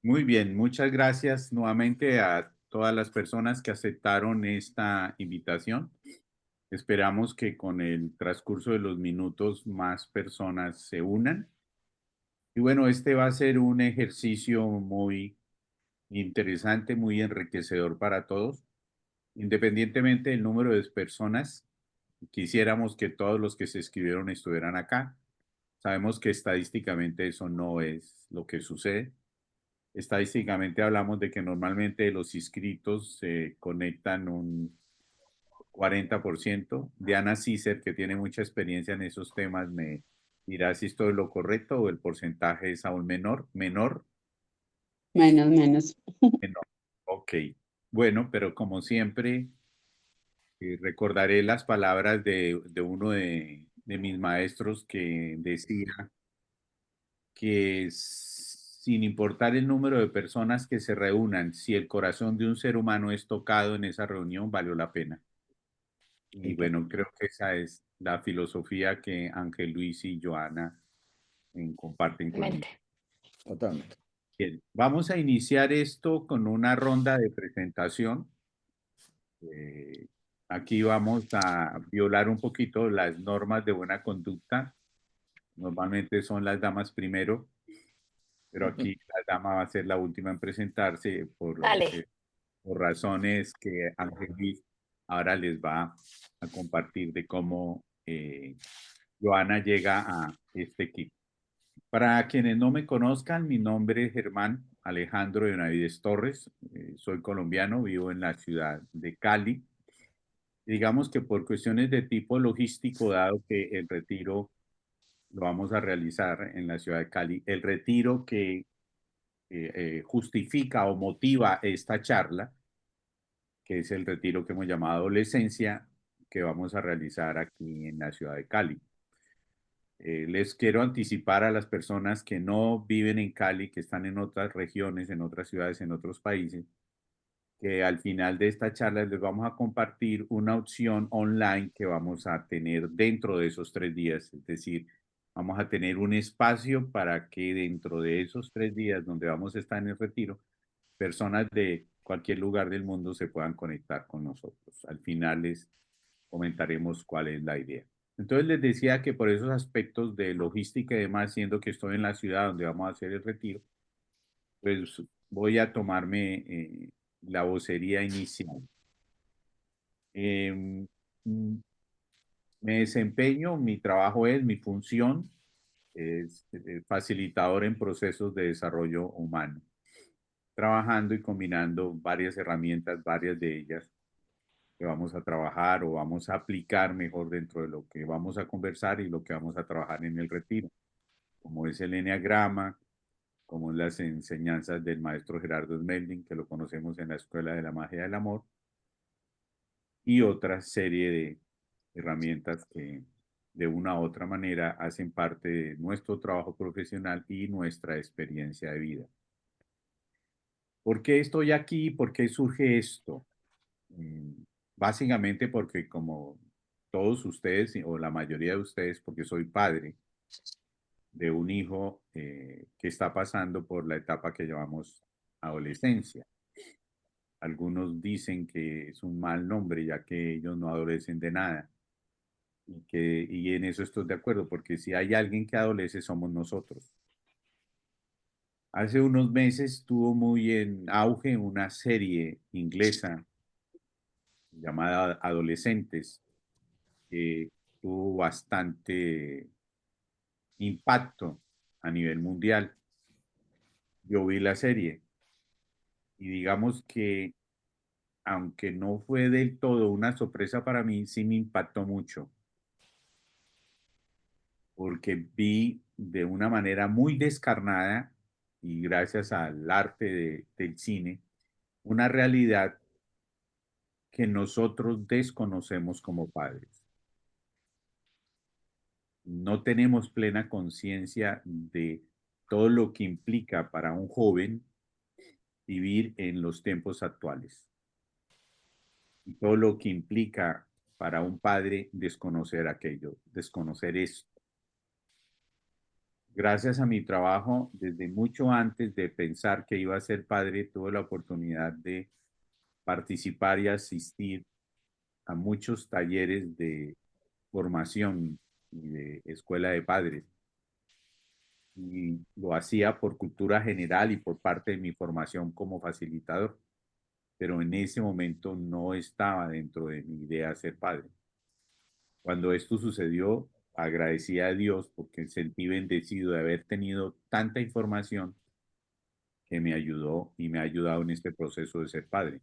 Muy bien, muchas gracias nuevamente a todas las personas que aceptaron esta invitación. Esperamos que con el transcurso de los minutos más personas se unan. Y bueno, este va a ser un ejercicio muy interesante, muy enriquecedor para todos. Independientemente del número de personas, quisiéramos que todos los que se escribieron estuvieran acá. Sabemos que estadísticamente eso no es lo que sucede. Estadísticamente hablamos de que normalmente de los inscritos se conectan un 40%. Diana Cicer, que tiene mucha experiencia en esos temas, me dirá si esto es lo correcto o el porcentaje es aún menor. Menos. Menor. Ok. Bueno, pero como siempre, recordaré las palabras de uno de mis maestros que decía que sin importar el número de personas que se reúnan, si el corazón de un ser humano es tocado en esa reunión, valió la pena. Y bueno, creo que esa es la filosofía que Ángel Luis y Joana comparten conmigo. Mente. Totalmente. Bien, vamos a iniciar esto con una ronda de presentación. Eh, Aquí vamos a violar un poquito las normas de buena conducta. Normalmente son las damas primero, pero aquí la dama va a ser la última en presentarse Dale. por razones que Ángel Luis ahora les va a compartir de cómo Joana llega a este equipo. Para quienes no me conozcan, mi nombre es Germán Alejandro Benavides Torres. Soy colombiano, vivo en la ciudad de Cali. Digamos que por cuestiones de tipo logístico, dado que el retiro lo vamos a realizar en la ciudad de Cali, el retiro que justifica o motiva esta charla, que es el retiro que hemos llamado adolescencia, que vamos a realizar aquí en la ciudad de Cali. Les quiero anticipar a las personas que no viven en Cali, que están en otras regiones, en otras ciudades, en otros países, que al final de esta charla les vamos a compartir una opción online que vamos a tener dentro de esos 3 días. Es decir, vamos a tener un espacio para que dentro de esos 3 días donde vamos a estar en el retiro, personas de cualquier lugar del mundo se puedan conectar con nosotros. Al final les comentaremos cuál es la idea. Entonces les decía que por esos aspectos de logística y demás, siendo que estoy en la ciudad donde vamos a hacer el retiro, pues voy a tomarme la vocería inicial. Eh, Me desempeño, mi trabajo es, mi función es facilitador en procesos de desarrollo humano, trabajando y combinando varias herramientas, varias de ellas que vamos a trabajar o vamos a aplicar mejor dentro de lo que vamos a conversar y lo que vamos a trabajar en el retiro, como es el eneagrama, como es las enseñanzas del maestro Gerardo Smelding, que lo conocemos en la Escuela de la Magia del Amor, y otra serie de herramientas que de una u otra manera hacen parte de nuestro trabajo profesional y nuestra experiencia de vida. ¿Por qué estoy aquí? ¿Por qué surge esto? Básicamente porque como todos ustedes o la mayoría de ustedes, porque soy padre, de un hijo que está pasando por la etapa que llamamos adolescencia. Algunos dicen que es un mal nombre, ya que ellos no adolecen de nada. Y en eso estoy de acuerdo, porque si hay alguien que adolece, somos nosotros. Hace unos meses estuvo muy en auge una serie inglesa llamada Adolescentes, que tuvo bastante impacto a nivel mundial. Yo vi la serie y digamos que, aunque no fue del todo una sorpresa para mí, sí me impactó mucho, porque vi de una manera muy descarnada y gracias al arte del cine, una realidad que nosotros desconocemos como padres. No tenemos plena conciencia de todo lo que implica para un joven vivir en los tiempos actuales y todo lo que implica para un padre desconocer aquello, desconocer esto. Gracias a mi trabajo, desde mucho antes de pensar que iba a ser padre, tuve la oportunidad de participar y asistir a muchos talleres de formación y de escuela de padres. Y lo hacía por cultura general y por parte de mi formación como facilitador, pero en ese momento no estaba dentro de mi idea ser padre. Cuando esto sucedió, agradecí a Dios porque sentí bendecido de haber tenido tanta información que me ayudó y me ha ayudado en este proceso de ser padre.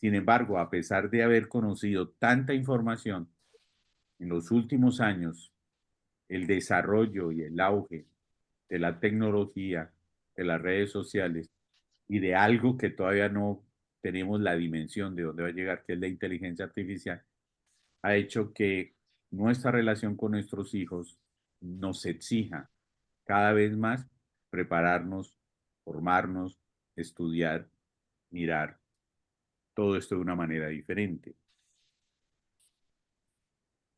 Sin embargo, a pesar de haber conocido tanta información, en los últimos años, el desarrollo y el auge de la tecnología, de las redes sociales y de algo que todavía no tenemos la dimensión de dónde va a llegar, que es la inteligencia artificial, ha hecho que nuestra relación con nuestros hijos nos exija cada vez más prepararnos, formarnos, estudiar, mirar todo esto de una manera diferente.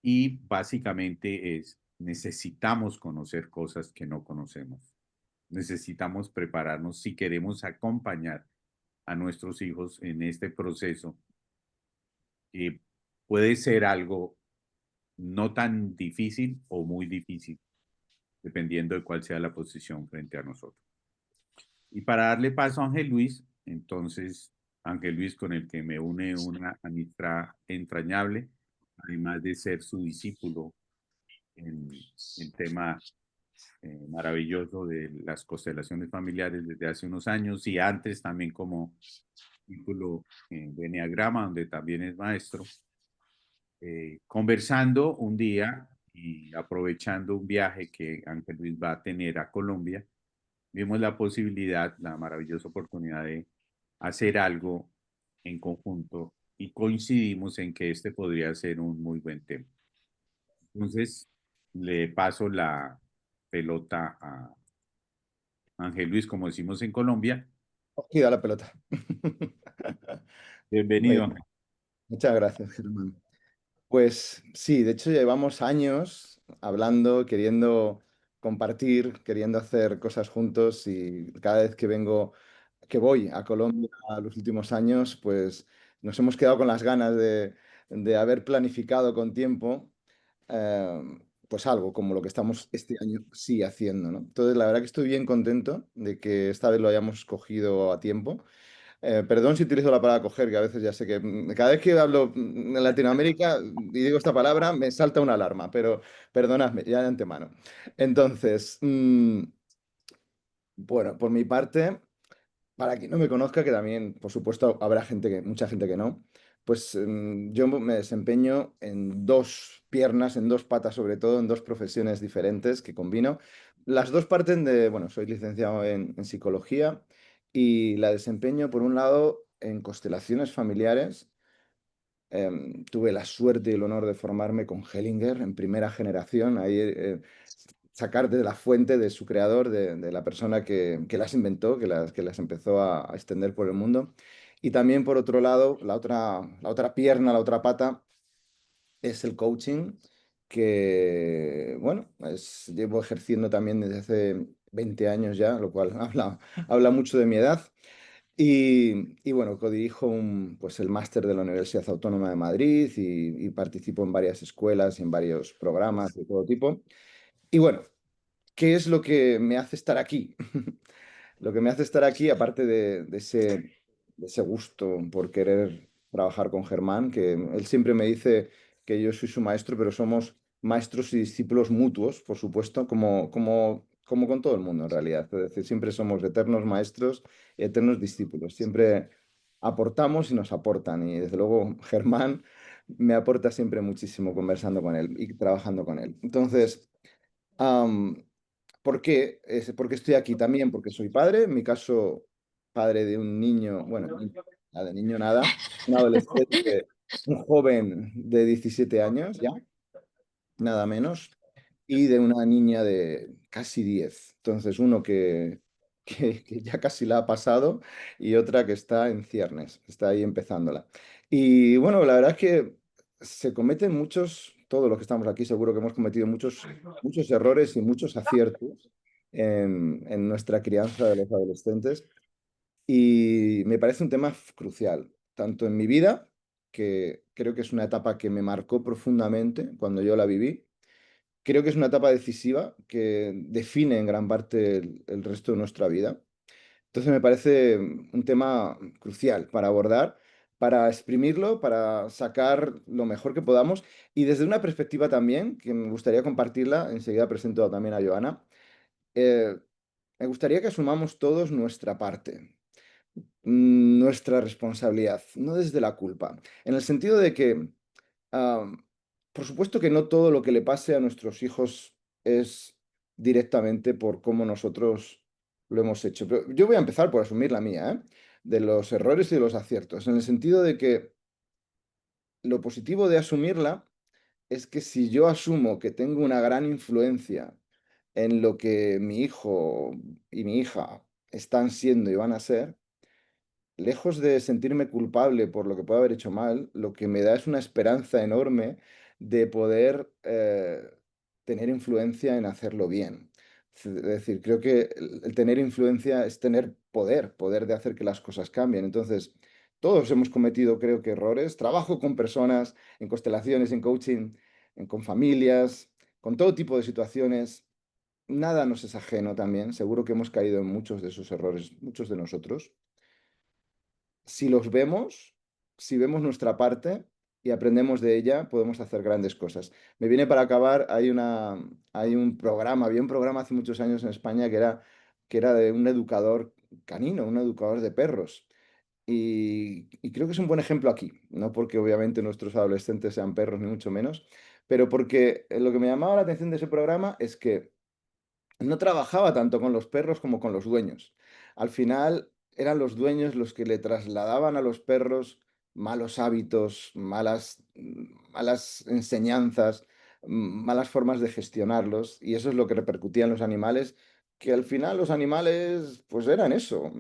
Y básicamente necesitamos conocer cosas que no conocemos. Necesitamos prepararnos si queremos acompañar a nuestros hijos en este proceso, que puede ser algo no tan difícil o muy difícil, dependiendo de cuál sea la posición frente a nosotros. Y para darle paso a Ángel Luis, entonces, Ángel Luis, con el que me une una amistad entrañable, además de ser su discípulo en el tema maravilloso de las constelaciones familiares desde hace unos años y antes también como discípulo de Enneagrama, donde también es maestro. Conversando un día y aprovechando un viaje que Ángel Luis va a tener a Colombia, vimos la posibilidad, la maravillosa oportunidad de hacer algo en conjunto y coincidimos en que este podría ser un muy buen tema. Entonces, le paso la pelota a Ángel Luis, como decimos en Colombia. Cogida la pelota. Muy Bienvenido, bien. Ángel. Muchas gracias, Germán. Pues sí, de hecho llevamos años hablando, queriendo compartir, queriendo hacer cosas juntos y cada vez que que voy a Colombia los últimos años, pues nos hemos quedado con las ganas de haber planificado con tiempo, pues algo como lo que estamos este año sí haciendo, ¿no? Entonces, la verdad que estoy bien contento de que esta vez lo hayamos cogido a tiempo. Perdón si utilizo la palabra coger, que a veces ya sé que cada vez que hablo en Latinoamérica y digo esta palabra me salta una alarma, pero perdonadme ya de antemano. Entonces, bueno, por mi parte, para quien no me conozca, que también, por supuesto, habrá mucha gente que no, pues yo me desempeño en dos piernas, en dos patas, sobre todo, en dos profesiones diferentes que combino. Las dos parten bueno, soy licenciado en psicología y la desempeño, por un lado, en constelaciones familiares. Tuve la suerte y el honor de formarme con Hellinger en primera generación, ahí sacar de la fuente de su creador, de la persona que las inventó, que las empezó a extender por el mundo. Y también, por otro lado, la otra pierna, la otra pata, es el coaching. que, bueno, llevo ejerciendo también desde hace 20 años ya, lo cual habla mucho de mi edad. Y bueno, codirijo pues el máster de la Universidad Autónoma de Madrid y participo en varias escuelas y en varios programas de todo tipo. Y bueno, ¿qué es lo que me hace estar aquí? Lo que me hace estar aquí, aparte de ese gusto por querer trabajar con Germán, que él siempre me dice que yo soy su maestro, pero somos maestros y discípulos mutuos, por supuesto, como con todo el mundo en realidad. Es decir, siempre somos eternos maestros y eternos discípulos. Siempre aportamos y nos aportan. Y desde luego Germán me aporta siempre muchísimo conversando con él y trabajando con él. Entonces, ¿por qué? Porque estoy aquí también, porque soy padre, en mi caso, padre de un niño, bueno, nada, de niño nada, un adolescente, un joven de 17 años ya, nada menos, y de una niña de casi 10. Entonces, uno que ya casi la ha pasado y otra que está en ciernes, está ahí empezándola. Y bueno, la verdad es que se cometen todos los que estamos aquí, seguro que hemos cometido muchos errores y muchos aciertos en nuestra crianza de los adolescentes. Y me parece un tema crucial, tanto en mi vida, que creo que es una etapa que me marcó profundamente cuando yo la viví. Creo que es una etapa decisiva que define en gran parte el resto de nuestra vida. Entonces me parece un tema crucial para abordar, para exprimirlo, para sacar lo mejor que podamos y desde una perspectiva también, que me gustaría compartirla, enseguida presento también a Joana, eh, me gustaría que asumamos todos nuestra parte, nuestra responsabilidad, no desde la culpa, en el sentido de que Am, por supuesto que no todo lo que le pase a nuestros hijos es directamente por cómo nosotros lo hemos hecho. Pero yo voy a empezar por asumir la mía, ¿eh? De los errores y de los aciertos, en el sentido de que lo positivo de asumirla es que si yo asumo que tengo una gran influencia en lo que mi hijo y mi hija están siendo y van a ser, lejos de sentirme culpable por lo que puedo haber hecho mal, lo que me da es una esperanza enorme de poder tener influencia en hacerlo bien. Es decir, creo que el tener influencia es tener poder de hacer que las cosas cambien. Entonces, todos hemos cometido, creo que, errores. Trabajo con personas, en constelaciones, en coaching, con familias, con todo tipo de situaciones. Nada nos es ajeno también. Seguro que hemos caído en muchos de esos errores, muchos de nosotros si los vemos, si vemos nuestra parte y aprendemos de ella, podemos hacer grandes cosas. Me viene para acabar, había un programa hace muchos años en España que era de un educador canino, un educador de perros. Y creo que es un buen ejemplo aquí, no porque obviamente nuestros adolescentes sean perros, ni mucho menos, pero porque lo que me llamaba la atención de ese programa es que no trabajaba tanto con los perros como con los dueños. Al final eran los dueños los que le trasladaban a los perros malos hábitos, malas enseñanzas, malas formas de gestionarlos, y eso es lo que repercutía en los animales, que al final los animales pues eran eso,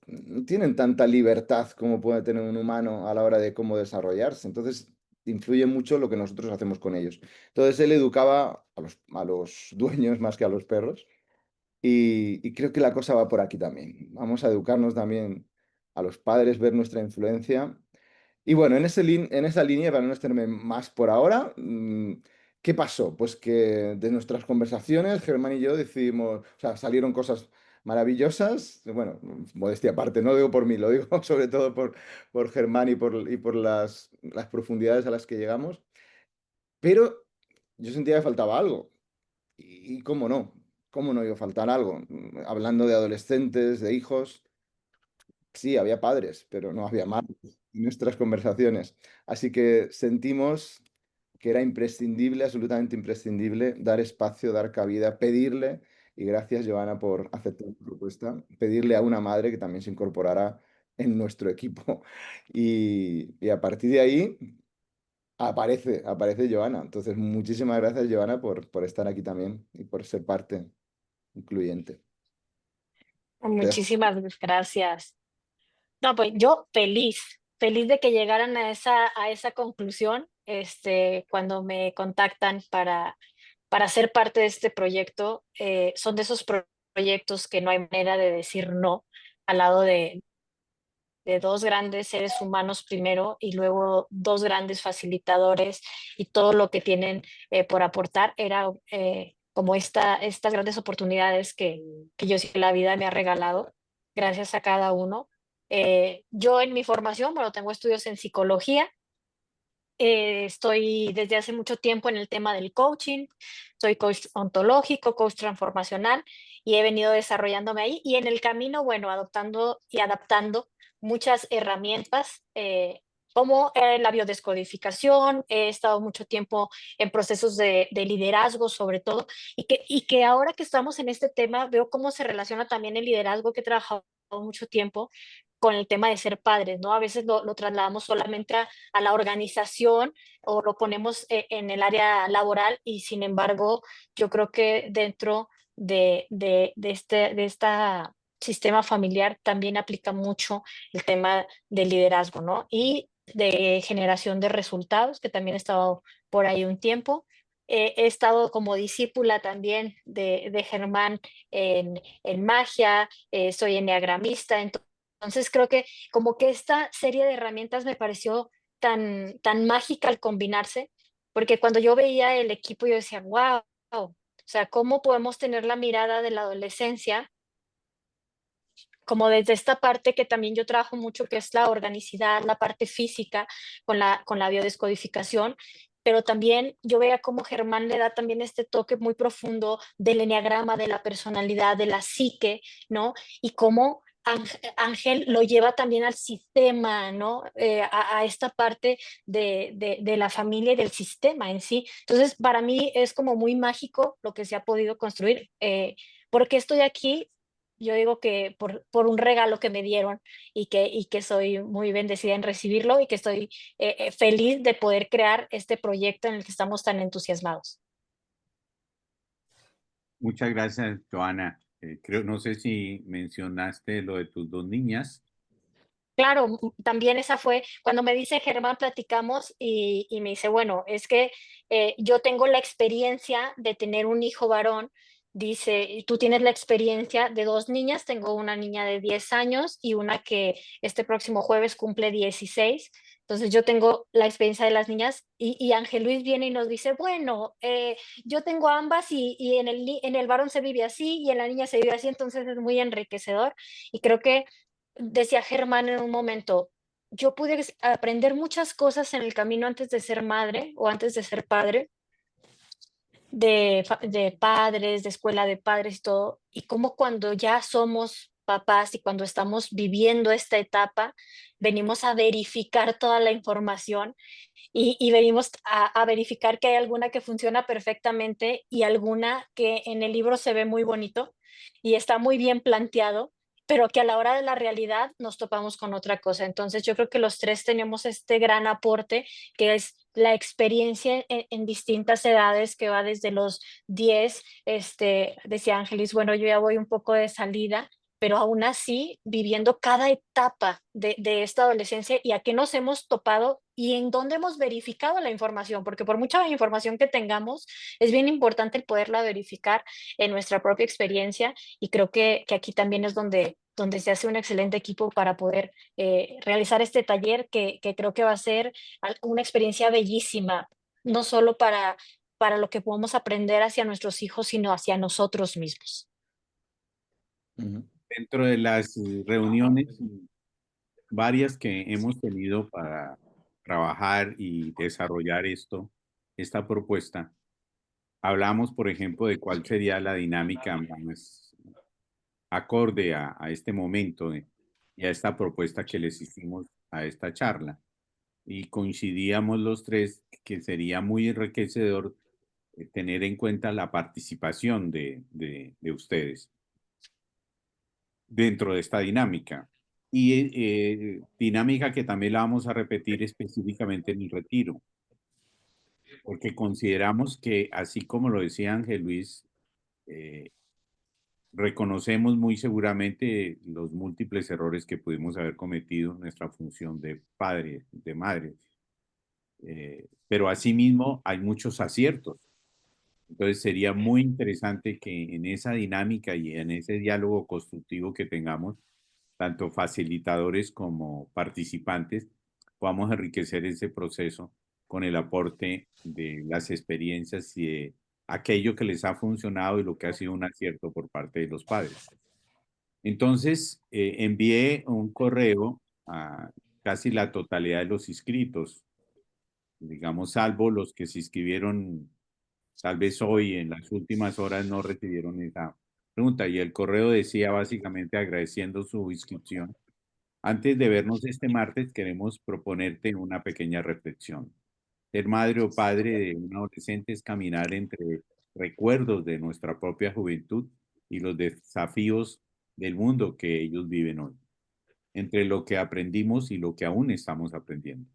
no tienen tanta libertad como puede tener un humano a la hora de cómo desarrollarse. Entonces influye mucho lo que nosotros hacemos con ellos. Entonces él educaba a los dueños más que a los perros y creo que la cosa va por aquí también. Vamos a educarnos también a los padres, ver nuestra influencia. Y bueno, en esa línea, para no extenderme más por ahora, ¿qué pasó? Pues que de nuestras conversaciones, Germán y yo decidimos, o sea, salieron cosas maravillosas. Bueno, modestia aparte, no lo digo por mí, lo digo sobre todo por Germán y por las profundidades a las que llegamos. Pero yo sentía que faltaba algo. Y cómo no iba a faltar algo. Hablando de adolescentes, de hijos, sí, había padres, pero no había madres en nuestras conversaciones. Así que sentimos que era imprescindible, absolutamente imprescindible, dar espacio, dar cabida, pedirle, y gracias, Joana, por aceptar la propuesta, pedirle a una madre que también se incorporara en nuestro equipo. Y a partir de ahí aparece Joana. Entonces, muchísimas gracias, Joana, por estar aquí también y por ser parte incluyente. Te dejo. Muchísimas gracias. No, pues yo feliz, feliz de que llegaran a esa conclusión. cuando me contactan para ser parte de este proyecto. Son de esos proyectos que no hay manera de decir no al lado de dos grandes seres humanos primero y luego dos grandes facilitadores y todo lo que tienen por aportar. Era como estas grandes oportunidades que yo sí que la vida me ha regalado, gracias a cada uno. Yo en mi formación, bueno, tengo estudios en psicología. Estoy desde hace mucho tiempo en el tema del coaching, soy coach ontológico, coach transformacional y he venido desarrollándome ahí y en el camino, bueno, adoptando y adaptando muchas herramientas como la biodescodificación. He estado mucho tiempo en procesos de liderazgo sobre todo y que ahora que estamos en este tema veo cómo se relaciona también el liderazgo que he trabajado mucho tiempo con el tema de ser padres, ¿no? A veces lo trasladamos solamente a la organización o lo ponemos en el área laboral y sin embargo yo creo que dentro de esta sistema familiar también aplica mucho el tema del liderazgo, ¿no? Y de generación de resultados, que también he estado por ahí un tiempo. He estado como discípula también de Germán en magia, soy enneagramista. Entonces creo que como que esta serie de herramientas me pareció tan mágica al combinarse, porque cuando yo veía el equipo yo decía, wow, o sea, ¿cómo podemos tener la mirada de la adolescencia como desde esta parte que también yo trabajo mucho, que es la organicidad, la parte física con la biodescodificación? Pero también yo veía cómo Germán le da también este toque muy profundo del eneagrama, de la personalidad, de la psique, ¿no? Y cómo Ángel lo lleva también al sistema, ¿no? A esta parte de la familia y del sistema en sí. Entonces, para mí es como muy mágico lo que se ha podido construir. ¿Por qué estoy aquí? Yo digo que por un regalo que me dieron y que soy muy bendecida en recibirlo y que estoy feliz de poder crear este proyecto en el que estamos tan entusiasmados. Muchas gracias, Joana. No sé si mencionaste lo de tus dos niñas. Claro, también esa fue, cuando me dice Germán, platicamos y me dice, bueno, es que yo tengo la experiencia de tener un hijo varón. Dice, "Y tú tienes la experiencia de dos niñas, tengo una niña de 10 años y una que este próximo jueves cumple 16. Entonces yo tengo la experiencia de las niñas y Ángel Luis viene y nos dice, bueno, yo tengo ambas y en el varón se vive así y en la niña se vive así, entonces es muy enriquecedor y creo que decía Germán en un momento, yo pude aprender muchas cosas en el camino antes de ser madre o antes de ser padre, de padres, de escuela de padres y todo, y cómo cuando ya somos papás y cuando estamos viviendo esta etapa, venimos a verificar toda la información y venimos a verificar que hay alguna que funciona perfectamente y alguna que en el libro se ve muy bonito y está muy bien planteado, pero que a la hora de la realidad nos topamos con otra cosa. Entonces yo creo que los tres tenemos este gran aporte que es la experiencia en distintas edades que va desde los 10, decía Ángelis, bueno, yo ya voy un poco de salida, pero aún así viviendo cada etapa de esta adolescencia y a qué nos hemos topado y en dónde hemos verificado la información, porque por mucha información que tengamos, es bien importante el poderla verificar en nuestra propia experiencia y creo que aquí también es donde se hace un excelente equipo para poder realizar este taller que creo que va a ser una experiencia bellísima, no solo para lo que podemos aprender hacia nuestros hijos, sino hacia nosotros mismos. Ujú. Dentro de las reuniones varias que hemos tenido para trabajar y desarrollar esta propuesta, hablamos, por ejemplo, de cuál sería la dinámica más acorde a este momento y a esta propuesta que les hicimos a esta charla. Y coincidíamos los tres que sería muy enriquecedor tener en cuenta la participación de ustedes dentro de esta dinámica. Y dinámica que también la vamos a repetir específicamente en el retiro, porque consideramos que, así como lo decía Ángel Luis, eh, reconocemos muy seguramente los múltiples errores que pudimos haber cometido en nuestra función de padre, de madre. pero asimismo hay muchos aciertos. Entonces sería muy interesante que en esa dinámica y en ese diálogo constructivo que tengamos, tanto facilitadores como participantes, podamos enriquecer ese proceso con el aporte de las experiencias y de aquello que les ha funcionado y lo que ha sido un acierto por parte de los padres. Entonces, envié un correo a casi la totalidad de los inscritos, digamos, salvo los que se inscribieron tal vez hoy en las últimas horas no recibieron esa pregunta. Y el correo decía básicamente agradeciendo su inscripción. Antes de vernos este martes, queremos proponerte una pequeña reflexión. Ser madre o padre de un adolescente es caminar entre recuerdos de nuestra propia juventud y los desafíos del mundo que ellos viven hoy, entre lo que aprendimos y lo que aún estamos aprendiendo.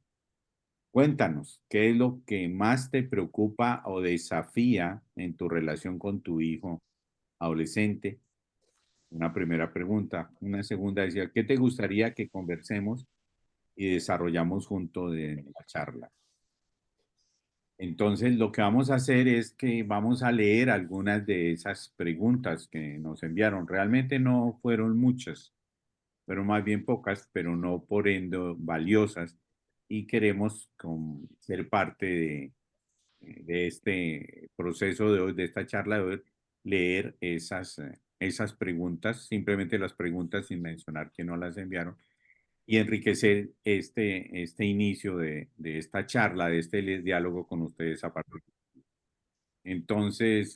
Cuéntanos, ¿qué es lo que más te preocupa o desafía en tu relación con tu hijo adolescente? Una primera pregunta. Una segunda decía, ¿qué te gustaría que conversemos y desarrollamos junto de la charla? Entonces, lo que vamos a hacer es que vamos a leer algunas de esas preguntas que nos enviaron. Realmente no fueron muchas, fueron más bien pocas, pero no por ende valiosas. Y queremos ser parte de este proceso de hoy, de esta charla de hoy, leer esas preguntas, simplemente las preguntas sin mencionar que no las enviaron, y enriquecer este inicio de esta charla, de este diálogo con ustedes a partir. Entonces,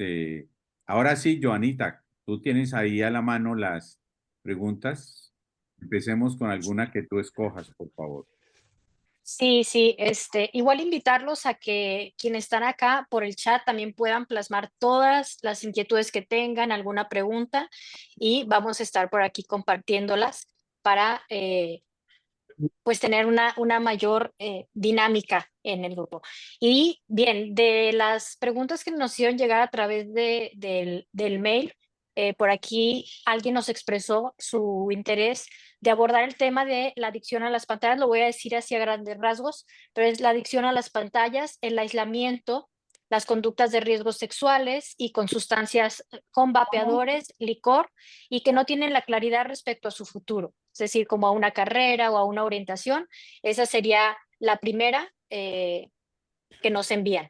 ahora sí, Joanita, tú tienes ahí a la mano las preguntas. Empecemos con alguna que tú escojas, por favor. Sí, sí, igual invitarlos a que quienes están acá por el chat también puedan plasmar todas las inquietudes que tengan, alguna pregunta, y vamos a estar por aquí compartiéndolas para pues tener una mayor dinámica en el grupo. Y bien, de las preguntas que nos hicieron llegar a través del mail, por aquí alguien nos expresó su interés de abordar el tema de la adicción a las pantallas. Lo voy a decir así a grandes rasgos, pero es la adicción a las pantallas, el aislamiento, las conductas de riesgos sexuales y con sustancias, con vapeadores, licor, y que no tienen la claridad respecto a su futuro, es decir, como a una carrera o a una orientación. Esa sería la primera que nos envían.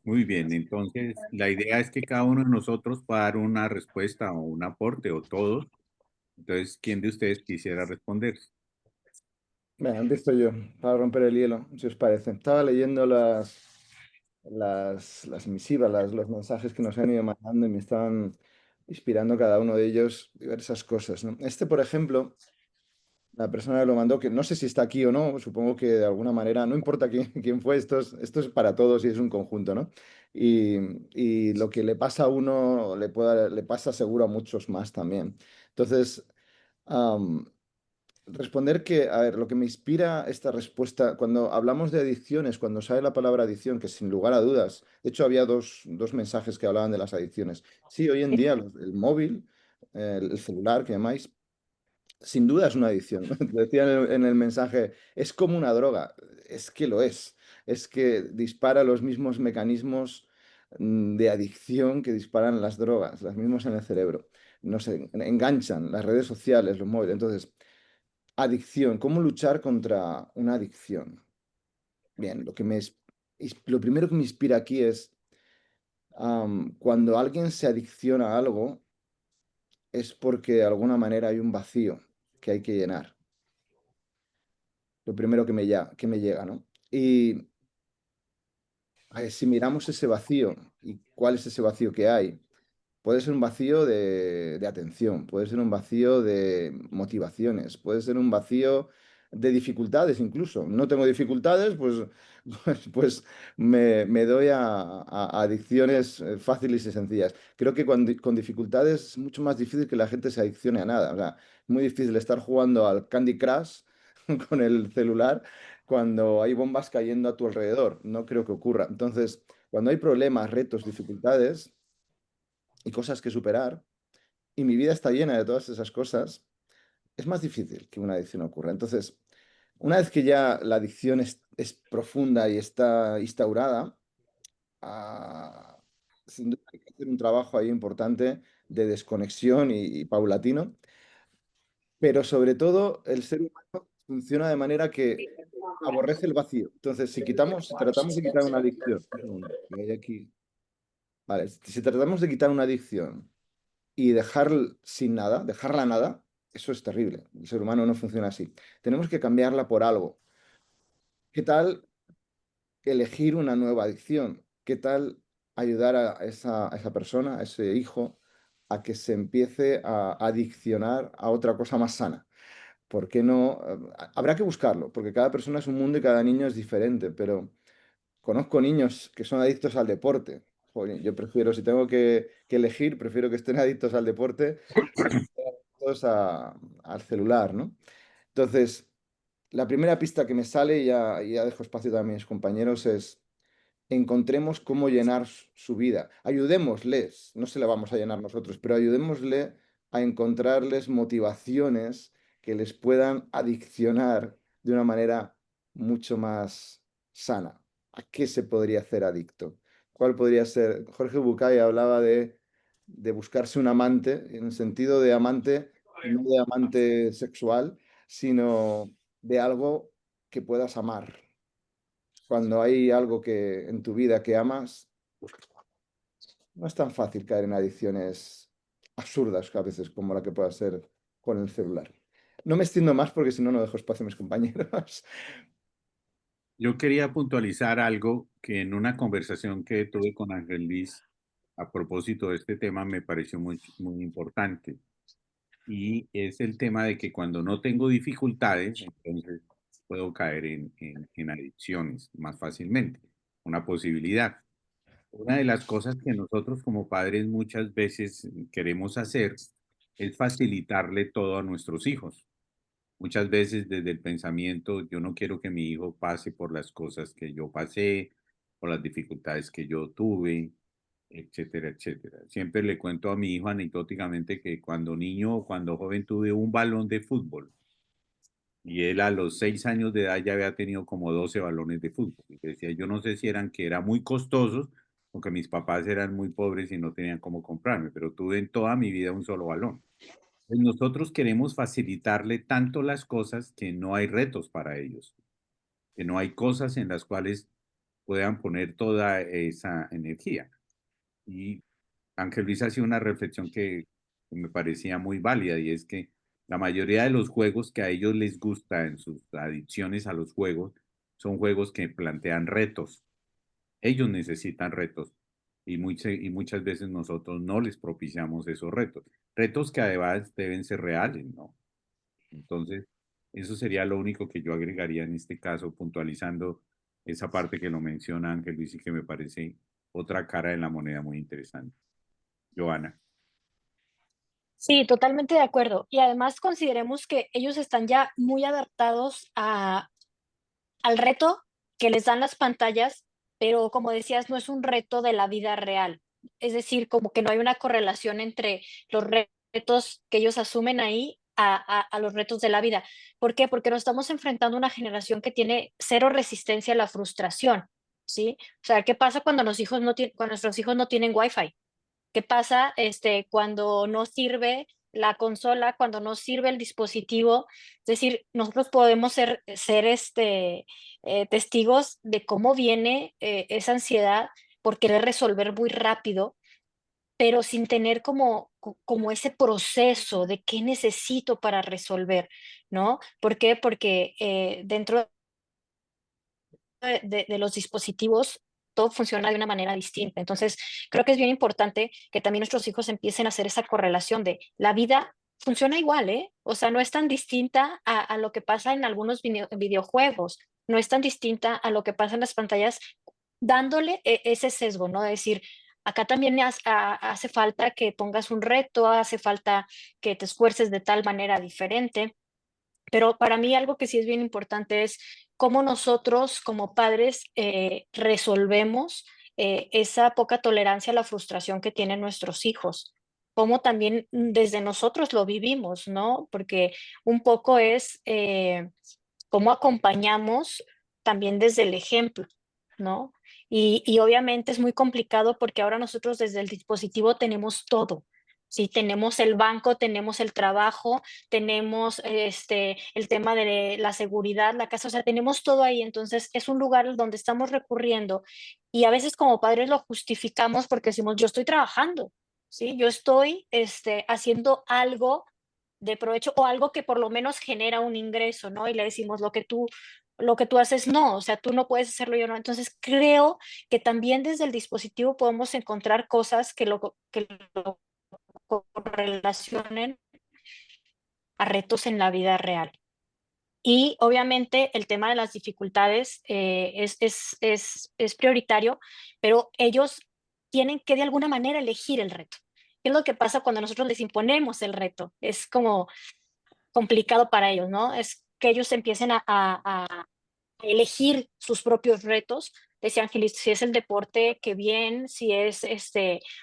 Muy bien, entonces la idea es que cada uno de nosotros pueda dar una respuesta o un aporte o todos. Entonces, ¿quién de ustedes quisiera responder? Venga, empiezo yo, para romper el hielo, si os parece. Estaba leyendo las misivas, los mensajes que nos han ido mandando y me estaban inspirando cada uno de ellos diversas cosas, ¿no? Este, por ejemplo, la persona que lo mandó, que no sé si está aquí o no, supongo que de alguna manera, no importa quién fue, esto es para todos y es un conjunto, ¿no? Y, y lo que le pasa a uno le pasa seguro a muchos más también. Entonces, responder que, a ver, lo que me inspira esta respuesta, cuando hablamos de adicciones, cuando sale la palabra adicción, que sin lugar a dudas, de hecho había dos mensajes que hablaban de las adicciones. Sí, hoy en día el móvil, el celular que llamáis, sin duda es una adicción. Decía en el mensaje, es como una droga. Es que lo es. Es que dispara los mismos mecanismos de adicción que disparan las drogas, los mismos en el cerebro. Nos enganchan las redes sociales, los móviles. Entonces, adicción, ¿cómo luchar contra una adicción? Bien, lo primero que me inspira aquí es cuando alguien se adicciona a algo, es porque de alguna manera hay un vacío que hay que llenar. Lo primero que me llega, ¿no? Y a ver, si miramos ese vacío y cuál es ese vacío que hay, puede ser un vacío de atención, puede ser un vacío de motivaciones, puede ser un vacío de dificultades incluso. No tengo dificultades, pues, pues me doy a adicciones fáciles y sencillas. Creo que con dificultades es mucho más difícil que la gente se adiccione a nada. O sea, es muy difícil estar jugando al Candy Crush con el celular cuando hay bombas cayendo a tu alrededor. No creo que ocurra. Entonces, cuando hay problemas, retos, dificultades y cosas que superar, y mi vida está llena de todas esas cosas, es más difícil que una adicción ocurra. Entonces, una vez que ya la adicción es profunda y está instaurada, sin duda hay que hacer un trabajo ahí importante de desconexión y paulatino, pero sobre todo el ser humano funciona de manera que aborrece el vacío. Entonces, si tratamos de quitar una adicción, un segundo, que hay aquí. Vale, si tratamos de quitar una adicción y dejar sin nada, dejarla nada, eso es terrible. El ser humano no funciona así. Tenemos que cambiarla por algo. ¿Qué tal elegir una nueva adicción? ¿Qué tal ayudar a esa persona, a ese hijo, a que se empiece a adiccionar a otra cosa más sana? ¿Por qué no? Habrá que buscarlo, porque cada persona es un mundo y cada niño es diferente, pero conozco niños que son adictos al deporte. Joder, yo prefiero, si tengo que elegir, prefiero que estén adictos al deporte a que estén adictos al celular, ¿no? Entonces, la primera pista que me sale, y ya dejo espacio también a mis compañeros, es encontremos cómo llenar su vida. Ayudémosles, no se la vamos a llenar nosotros, pero ayudémosle a encontrarles motivaciones que les puedan adiccionar de una manera mucho más sana. ¿A qué se podría hacer adicto? ¿Cuál podría ser? Jorge Bucay hablaba de buscarse un amante, en el sentido de amante, no de amante sexual, sino de algo que puedas amar. Cuando hay algo que en tu vida que amas, no es tan fácil caer en adicciones absurdas a veces como la que pueda ser con el celular. No me extiendo más porque si no, no dejo espacio a mis compañeros. Yo quería puntualizar algo que en una conversación que tuve con Ángel Luis a propósito de este tema me pareció muy importante. Y es el tema de que cuando no tengo dificultades, entonces puedo caer en adicciones más fácilmente. Una posibilidad. Una de las cosas que nosotros como padres muchas veces queremos hacer es facilitarle todo a nuestros hijos. Muchas veces desde el pensamiento, yo no quiero que mi hijo pase por las cosas que yo pasé, por las dificultades que yo tuve, etcétera, etcétera. Siempre le cuento a mi hijo anecdóticamente que cuando niño o cuando joven tuve un balón de fútbol y él a los 6 años de edad ya había tenido como 12 balones de fútbol. Y decía, yo no sé si eran que eran muy costosos, porque mis papás eran muy pobres y no tenían cómo comprarme, pero tuve en toda mi vida un solo balón. Pues nosotros queremos facilitarle tanto las cosas que no hay retos para ellos, que no hay cosas en las cuales puedan poner toda esa energía. Y Ángel Luis hacía una reflexión que me parecía muy válida y es que la mayoría de los juegos que a ellos les gusta en sus adicciones a los juegos son juegos que plantean retos. Ellos necesitan retos y muchas veces nosotros no les propiciamos esos retos. Retos que además deben ser reales, ¿no? Entonces, eso sería lo único que yo agregaría en este caso, puntualizando esa parte que lo menciona Ángel Luis y que me parece otra cara de la moneda muy interesante. Joana. Sí, totalmente de acuerdo. Y además consideremos que ellos están ya muy adaptados al reto que les dan las pantallas, pero como decías, no es un reto de la vida real. Es decir, como que no hay una correlación entre los retos que ellos asumen ahí a los retos de la vida. ¿Por qué? Porque nos estamos enfrentando a una generación que tiene cero resistencia a la frustración, ¿sí? O sea, ¿qué pasa cuando cuando nuestros hijos no tienen Wi-Fi? ¿Qué pasa, cuando no sirve la consola, cuando no sirve el dispositivo? Es decir, nosotros podemos ser testigos de cómo viene, esa ansiedad por querer resolver muy rápido, pero sin tener como ese proceso de qué necesito para resolver, ¿no? ¿Por qué? Porque, dentro de los dispositivos, todo funciona de una manera distinta. Entonces, creo que es bien importante que también nuestros hijos empiecen a hacer esa correlación de la vida funciona igual, ¿eh? O sea, no es tan distinta a lo que pasa en algunos videojuegos, no es tan distinta a lo que pasa en las pantallas, dándole ese sesgo, ¿no? De decir, acá también hace falta que pongas un reto, hace falta que te esfuerces de tal manera diferente. Pero para mí algo que sí es bien importante es cómo nosotros como padres resolvemos esa poca tolerancia a la frustración que tienen nuestros hijos. Cómo también desde nosotros lo vivimos, ¿no? Porque un poco es cómo acompañamos también desde el ejemplo, ¿no? Y obviamente es muy complicado porque ahora nosotros desde el dispositivo tenemos todo. Sí, tenemos el banco, tenemos el trabajo, tenemos el tema de la seguridad, la casa, o sea, tenemos todo ahí. Entonces es un lugar donde estamos recurriendo y a veces como padres lo justificamos porque decimos, yo estoy trabajando, ¿sí? Yo estoy haciendo algo de provecho o algo que por lo menos genera un ingreso, ¿no? Y le decimos, lo que tú haces, no, o sea, tú no puedes hacerlo, yo no. Entonces creo que también desde el dispositivo podemos encontrar cosas que lo correlacionen a retos en la vida real. Y obviamente el tema de las dificultades es prioritario, pero ellos tienen que de alguna manera elegir el reto. ¿Qué es lo que pasa cuando nosotros les imponemos el reto? Es como complicado para ellos, ¿no? Es que ellos empiecen a elegir sus propios retos. Decía Ángeles, si es el deporte, que bien, si es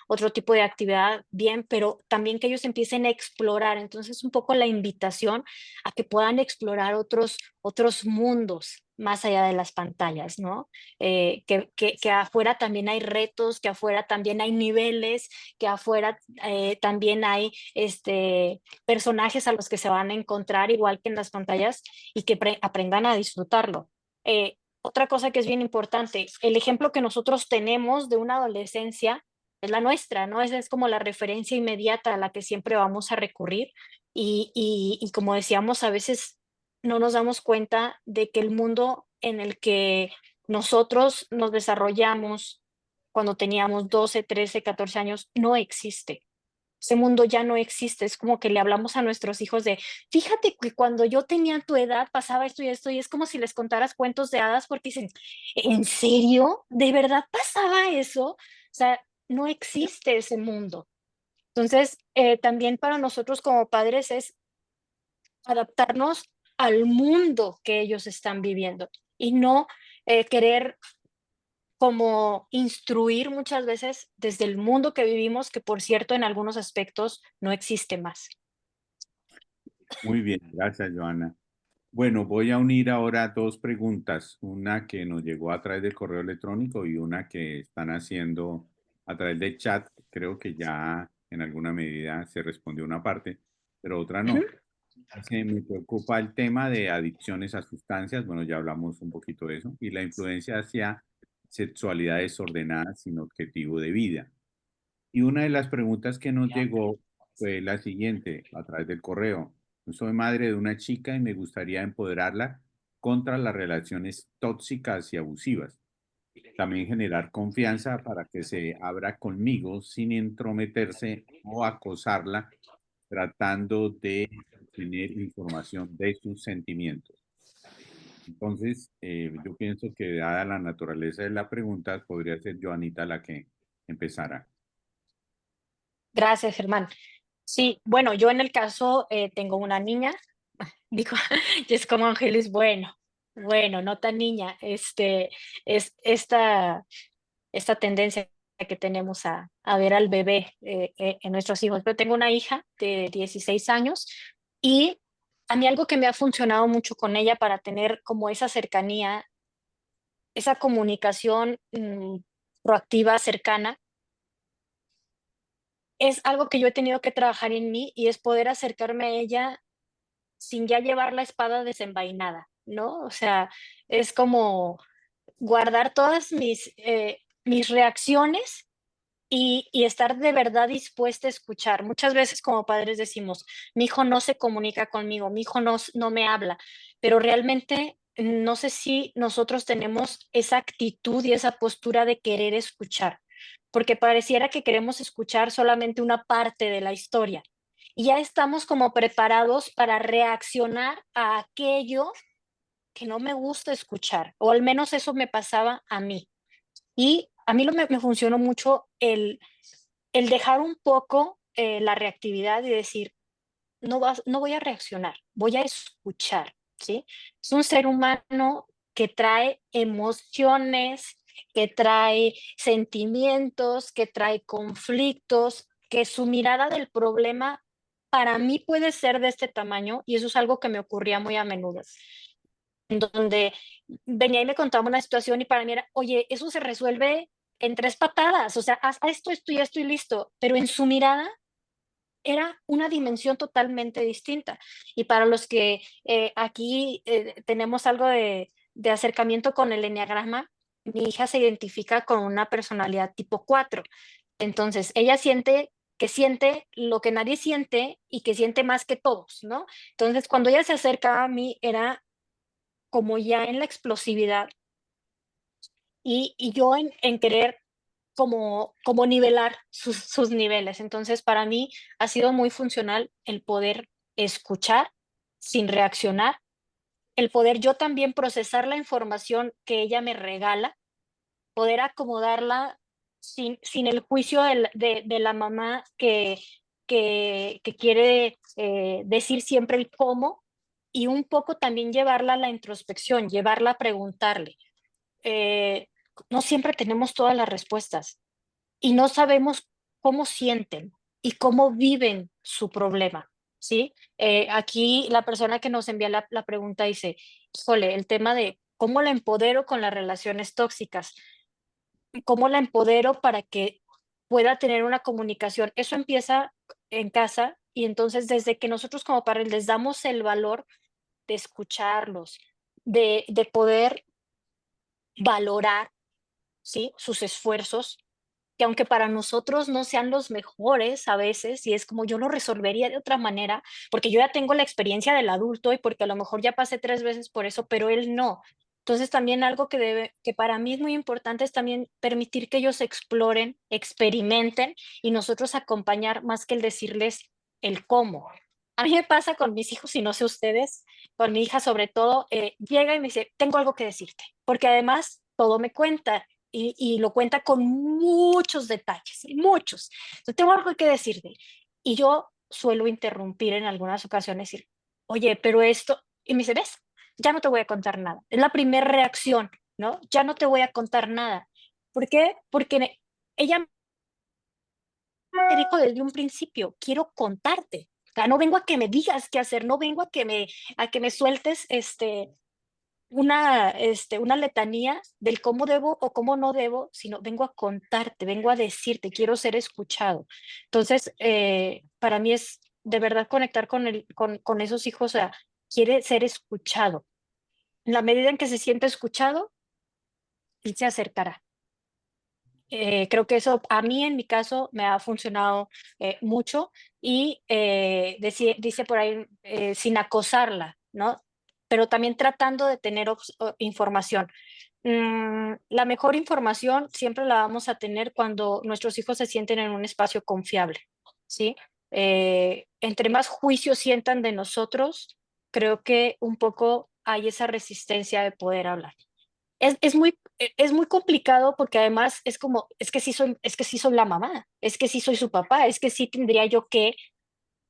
otro tipo de actividad, bien, pero también que ellos empiecen a explorar. Entonces, un poco la invitación a que puedan explorar otros mundos más allá de las pantallas, ¿no? Que afuera también hay retos, que afuera también hay niveles, que afuera también hay personajes a los que se van a encontrar, igual que en las pantallas, y que aprendan a disfrutarlo. Otra cosa que es bien importante, el ejemplo que nosotros tenemos de una adolescencia es la nuestra, ¿no? Esa es como la referencia inmediata a la que siempre vamos a recurrir y como decíamos, a veces no nos damos cuenta de que el mundo en el que nosotros nos desarrollamos cuando teníamos 12, 13, 14 años no existe. Ese mundo ya no existe. Es como que le hablamos a nuestros hijos de, fíjate que cuando yo tenía tu edad pasaba esto y esto, y es como si les contaras cuentos de hadas porque dicen, ¿en serio? ¿De verdad pasaba eso? O sea, no existe ese mundo. Entonces, también para nosotros como padres es adaptarnos al mundo que ellos están viviendo y no querer como instruir muchas veces desde el mundo que vivimos, que por cierto en algunos aspectos no existe más. Muy bien, gracias, Joana. Bueno, voy a unir ahora dos preguntas, una que nos llegó a través del correo electrónico y una que están haciendo a través del chat. Creo que ya en alguna medida se respondió una parte, pero otra no. Me preocupa el tema de adicciones a sustancias, bueno, ya hablamos un poquito de eso, y la influencia hacia sexualidad desordenada sin objetivo de vida. Y una de las preguntas que nos llegó fue la siguiente, a través del correo. Yo soy madre de una chica y me gustaría empoderarla contra las relaciones tóxicas y abusivas. También generar confianza para que se abra conmigo sin entrometerse o acosarla, tratando de tener información de sus sentimientos. Entonces, yo pienso que dada la naturaleza de la pregunta, podría ser Joanita la que empezara. Gracias, Germán. Sí, bueno, yo en el caso tengo una niña, digo, y es como Ángeles, bueno, no tan niña, es esta tendencia que tenemos a ver al bebé en nuestros hijos. Pero tengo una hija de 16 años y a mí algo que me ha funcionado mucho con ella para tener como esa cercanía, esa comunicación proactiva, cercana, es algo que yo he tenido que trabajar en mí y es poder acercarme a ella sin ya llevar la espada desenvainada, ¿no? O sea, es como guardar todas mis reacciones y estar de verdad dispuesta a escuchar. Muchas veces como padres decimos, mi hijo no se comunica conmigo, mi hijo no me habla, pero realmente no sé si nosotros tenemos esa actitud y esa postura de querer escuchar, porque pareciera que queremos escuchar solamente una parte de la historia. Y ya estamos como preparados para reaccionar a aquello que no me gusta escuchar, o al menos eso me pasaba a mí. Y a mí me funcionó mucho el dejar un poco la reactividad y decir, no voy a reaccionar, voy a escuchar, ¿sí? Es un ser humano que trae emociones, que trae sentimientos, que trae conflictos, que su mirada del problema para mí puede ser de este tamaño y eso es algo que me ocurría muy a menudo. en donde venía y me contaba una situación y para mí era, oye, eso se resuelve en 3 patadas, o sea, haz esto, esto y esto y listo, pero en su mirada era una dimensión totalmente distinta. Y para los que aquí tenemos algo de acercamiento con el eneagrama, mi hija se identifica con una personalidad tipo 4. Entonces, ella siente lo que nadie siente y que siente más que todos, ¿no? Entonces, cuando ella se acercaba a mí, era como ya en la explosividad y yo en querer como nivelar sus niveles. Entonces, para mí ha sido muy funcional el poder escuchar sin reaccionar, el poder yo también procesar la información que ella me regala, poder acomodarla sin el juicio de la mamá que quiere decir siempre el cómo y un poco también llevarla a la introspección, llevarla a preguntarle. Eh, no siempre tenemos todas las respuestas y no sabemos cómo sienten y cómo viven su problema, ¿sí? Aquí la persona que nos envía la pregunta dice, híjole, el tema de cómo la empodero con las relaciones tóxicas, cómo la empodero para que pueda tener una comunicación. Eso empieza en casa y entonces desde que nosotros como padres les damos el valor de escucharlos, de poder valorar, ¿sí? Sus esfuerzos, que aunque para nosotros no sean los mejores a veces, y es como yo lo resolvería de otra manera, porque yo ya tengo la experiencia del adulto y porque a lo mejor ya pasé 3 veces por eso, pero él no. Entonces, también algo que para mí es muy importante es también permitir que ellos exploren, experimenten y nosotros acompañar más que el decirles el cómo. A mí me pasa con mis hijos, y no sé ustedes, con mi hija sobre todo, llega y me dice: "Tengo algo que decirte", porque además todo me cuenta y lo cuenta con muchos detalles, muchos. Entonces, tengo algo que decirte. Y yo suelo interrumpir en algunas ocasiones y decir, oye, pero esto, y me dice, ¿ves? Ya no te voy a contar nada. Es la primera reacción, ¿no? Ya no te voy a contar nada. ¿Por qué? Porque ella me dijo desde un principio, quiero contarte. O sea, no vengo a que me digas qué hacer, no vengo a que me sueltes una letanía del cómo debo o cómo no debo, sino vengo a contarte, vengo a decirte, quiero ser escuchado. Entonces, para mí es de verdad conectar con esos hijos, o sea, quiere ser escuchado. En la medida en que se siente escuchado, él se acercará. Creo que eso a mí en mi caso me ha funcionado mucho y dice por ahí sin acosarla, ¿no? Pero también tratando de tener información. La mejor información siempre la vamos a tener cuando nuestros hijos se sienten en un espacio confiable, ¿sí? Entre más juicio sientan de nosotros, creo que un poco hay esa resistencia de poder hablar. Es muy complicado porque además es como, es que sí soy la mamá, es que sí soy su papá, es que sí tendría yo que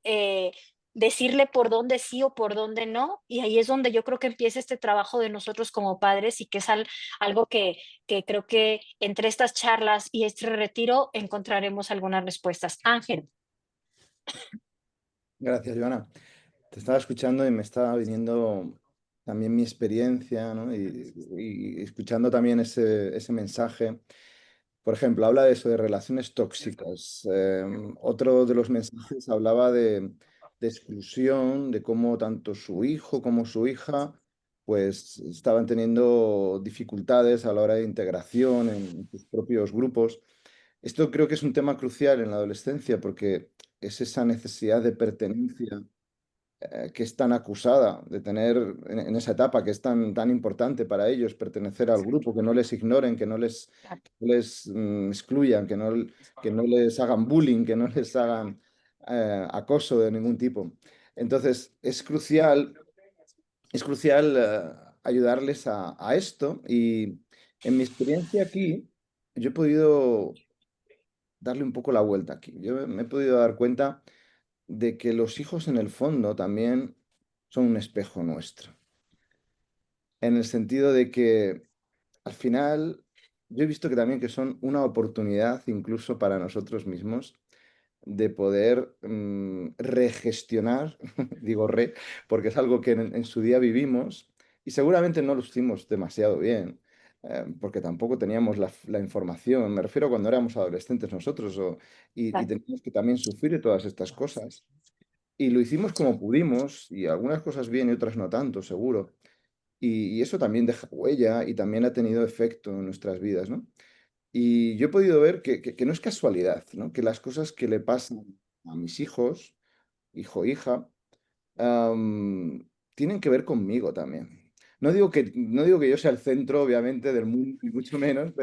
eh, decirle por dónde sí o por dónde no, y ahí es donde yo creo que empieza este trabajo de nosotros como padres y que es algo que creo que entre estas charlas y este retiro encontraremos algunas respuestas. Ángel. Gracias, Joana. Te estaba escuchando y me estaba viniendo también mi experiencia, ¿no? Y escuchando también ese mensaje. Por ejemplo, habla de eso, de relaciones tóxicas. Otro de los mensajes hablaba de exclusión, de cómo tanto su hijo como su hija pues estaban teniendo dificultades a la hora de integración en sus propios grupos. Esto creo que es un tema crucial en la adolescencia porque es esa necesidad de pertenencia que es tan acusada de tener en esa etapa, que es tan importante para ellos pertenecer al grupo, que no les ignoren, que no les excluyan, que no les hagan bullying, que no les hagan acoso de ningún tipo. Entonces, es crucial ayudarles a esto y en mi experiencia aquí, yo he podido darle un poco la vuelta aquí. Yo me he podido dar cuenta de que los hijos en el fondo también son un espejo nuestro, en el sentido de que al final yo he visto que también que son una oportunidad incluso para nosotros mismos de poder regestionar, digo porque es algo que en su día vivimos, y seguramente no lo hicimos demasiado bien, porque tampoco teníamos la información. Me refiero a cuando éramos adolescentes nosotros y Claro. teníamos que también sufrir todas estas cosas. Y lo hicimos como pudimos, y algunas cosas bien y otras no tanto, seguro. Y eso también deja huella y también ha tenido efecto en nuestras vidas, ¿no? Y yo he podido ver que no es casualidad, ¿no? Que las cosas que le pasan a mis hijos, hijo, hija, tienen que ver conmigo también. No digo que yo sea el centro, obviamente, del mundo, ni mucho menos,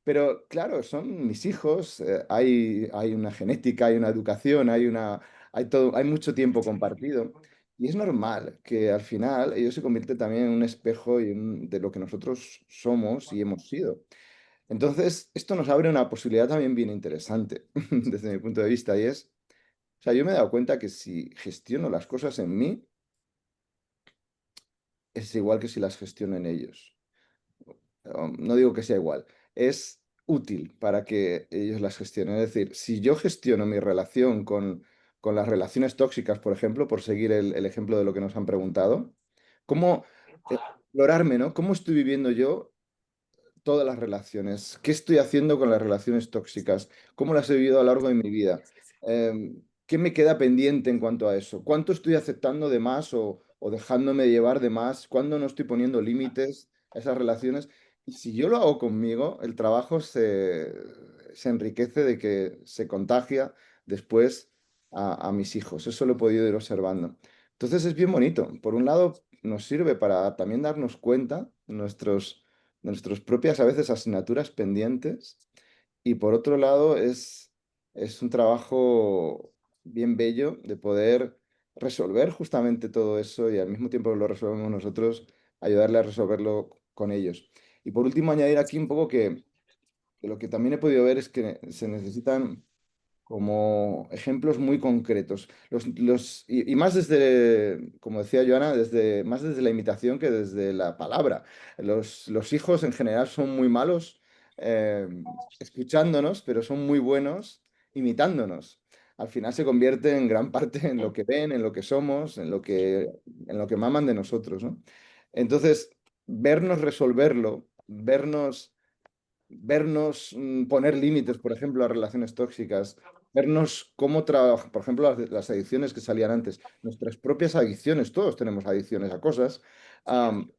pero claro, son mis hijos, hay una genética, hay una educación, hay todo, hay mucho tiempo compartido. Y es normal que al final ellos se convierten también en un espejo de lo que nosotros somos y hemos sido. Entonces, esto nos abre una posibilidad también bien interesante desde mi punto de vista y es, o sea, yo me he dado cuenta que si gestiono las cosas en mí, es igual que si las gestiono en ellos. No digo que sea igual, es útil para que ellos las gestionen. Es decir, si yo gestiono mi relación con las relaciones tóxicas, por ejemplo, por seguir el ejemplo de lo que nos han preguntado, ¿cómo explorarme, ¿no? ¿Cómo estoy viviendo yo todas las relaciones? ¿Qué estoy haciendo con las relaciones tóxicas? ¿Cómo las he vivido a lo largo de mi vida? ¿Qué me queda pendiente en cuanto a eso? ¿Cuánto estoy aceptando de más o dejándome llevar de más? ¿Cuándo no estoy poniendo límites a esas relaciones? Y si yo lo hago conmigo, el trabajo se enriquece de que se contagia después a mis hijos. Eso lo he podido ir observando. Entonces es bien bonito. Por un lado, nos sirve para también darnos cuenta de nuestras propias a veces asignaturas pendientes y por otro lado es un trabajo bien bello de poder resolver justamente todo eso y al mismo tiempo que lo resolvemos nosotros, ayudarle a resolverlo con ellos. Y por último, añadir aquí un poco que lo que también he podido ver es que se necesitan como ejemplos muy concretos. Y más desde, como decía Joana, más desde la imitación que desde la palabra. Los hijos en general son muy malos eh, escuchándonos, pero son muy buenos imitándonos. Al final se convierte en gran parte en lo que ven, en lo que somos, en lo que maman de nosotros, ¿no? Entonces, vernos resolverlo, vernos poner límites, por ejemplo, a relaciones tóxicas, vernos cómo trabajar, por ejemplo, las adicciones que salían antes, nuestras propias adicciones, todos tenemos adicciones a cosas,